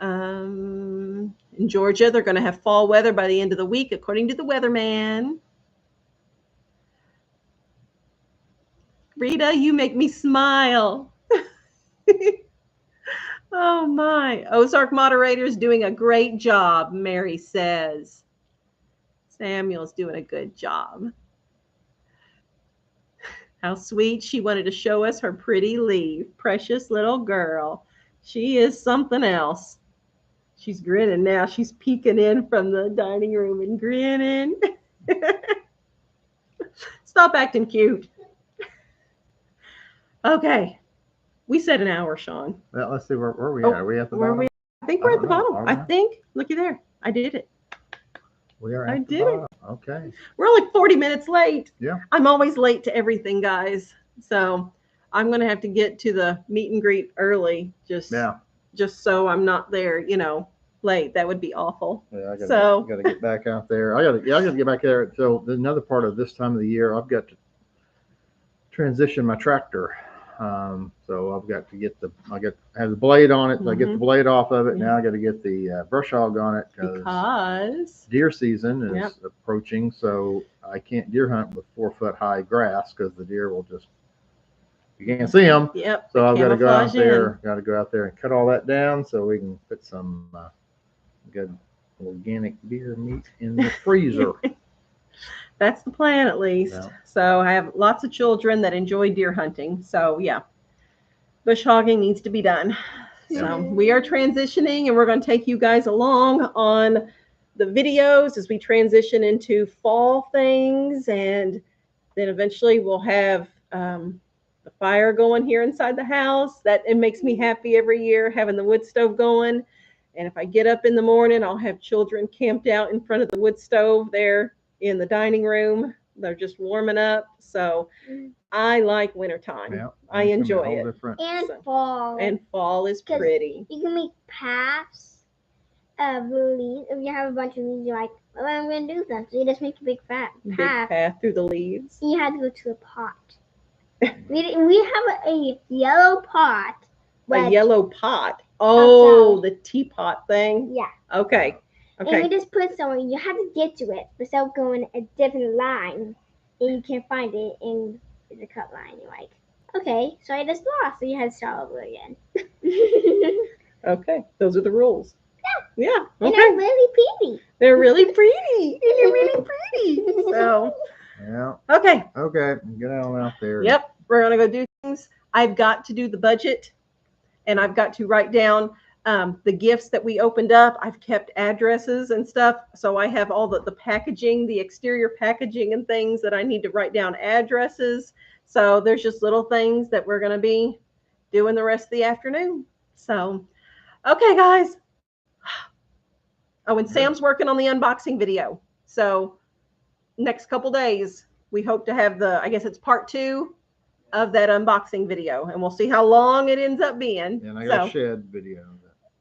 in Georgia, they're going to have fall weather by the end of the week, according to the weatherman. Rita, you make me smile. Oh my. Ozark moderator's doing a great job, Mary says. Samuel's doing a good job. How sweet. She wanted to show us her pretty leaf. Precious little girl. She is something else. She's grinning now. She's peeking in from the dining room and grinning. Stop acting cute. Okay. We said an hour, Sean. Well, let's see where we at. Are we at the Where bottom? I think we're at the know. bottom. Are I we? think. Looky there. I did it. We are I at the did it. bottom. Okay. We're only 40 minutes late. Yeah. I'm always late to everything, guys. So I'm going to have to get to the meet and greet early just so I'm not there, late. That would be awful. Yeah, I gotta get back out there. I gotta get back there. So another part of this time of the year, I've got to transition my tractor. So I've got to have the blade on it. So I get the blade off of it. Now I got to get the brush hog on it because deer season is approaching. So I can't deer hunt with 4-foot high grass because the deer will you can't see them. Yep. So I've got to go out there. Got to go out there and cut all that down so we can put some good organic deer meat in the freezer. That's the plan, at least. Yeah. So I have lots of children that enjoy deer hunting. So yeah, bush hogging needs to be done. Yeah. So we are transitioning, and we're going to take you guys along on the videos as we transition into fall things, and then eventually we'll have the fire going here inside the house. It makes me happy every year, having the wood stove going. And if I get up in the morning, I'll have children camped out in front of the wood stove there in the dining room. They're just warming up. So I like wintertime. Yeah, I enjoy it. And fall. And fall is pretty. You can make paths of leaves. If you have a bunch of leaves, you're like, well, I'm going to do that. So you just make a big path. Big path through the leaves. You have to go to a pot. we have a yellow pot. A yellow pot. Oh, the teapot thing. Yeah. Okay. And you just put somewhere. You have to get to it without going a different line, and you can't find it. And it's a cut line. You're like, okay, so I just lost. So you have to start over again. Okay, those are the rules. Yeah. Yeah. And Okay. they're really pretty. They're really pretty. They're really pretty. So. Yeah. Okay. Okay. Get on out there. Yep. We're gonna go do things. I've got to do the budget, and I've got to write down the gifts that we opened up. I've kept addresses and stuff. So I have all the packaging, the exterior packaging and things that I need to write down addresses. So there's just little things that we're going to be doing the rest of the afternoon. So, okay, guys. Oh, and Sam's working on the unboxing video. So next couple days, we hope to have I guess it's part 2 of that unboxing video, and we'll see how long it ends up being. And I got a shed video.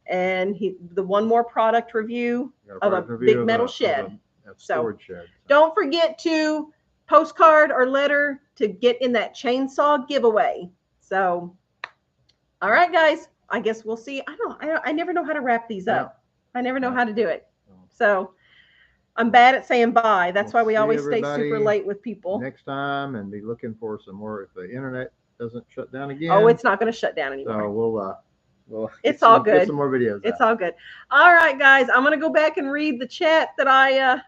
And the one more product review of a big metal shed. Storage shed. Don't forget to postcard or letter to get in that chainsaw giveaway. So, all right, guys. I guess we'll see. I never know how to wrap these up. I never know how to do it. So I'm bad at saying bye. That's why we always stay super late with people. Next time, and be looking for some more if the internet doesn't shut down again. Oh, it's not going to shut down anymore. So we'll it's all good. Get some more videos. It's all good. All right, guys. I'm going to go back and read the chat that I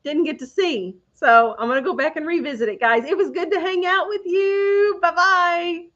didn't get to see. So I'm going to go back and revisit it, guys. It was good to hang out with you. Bye-bye.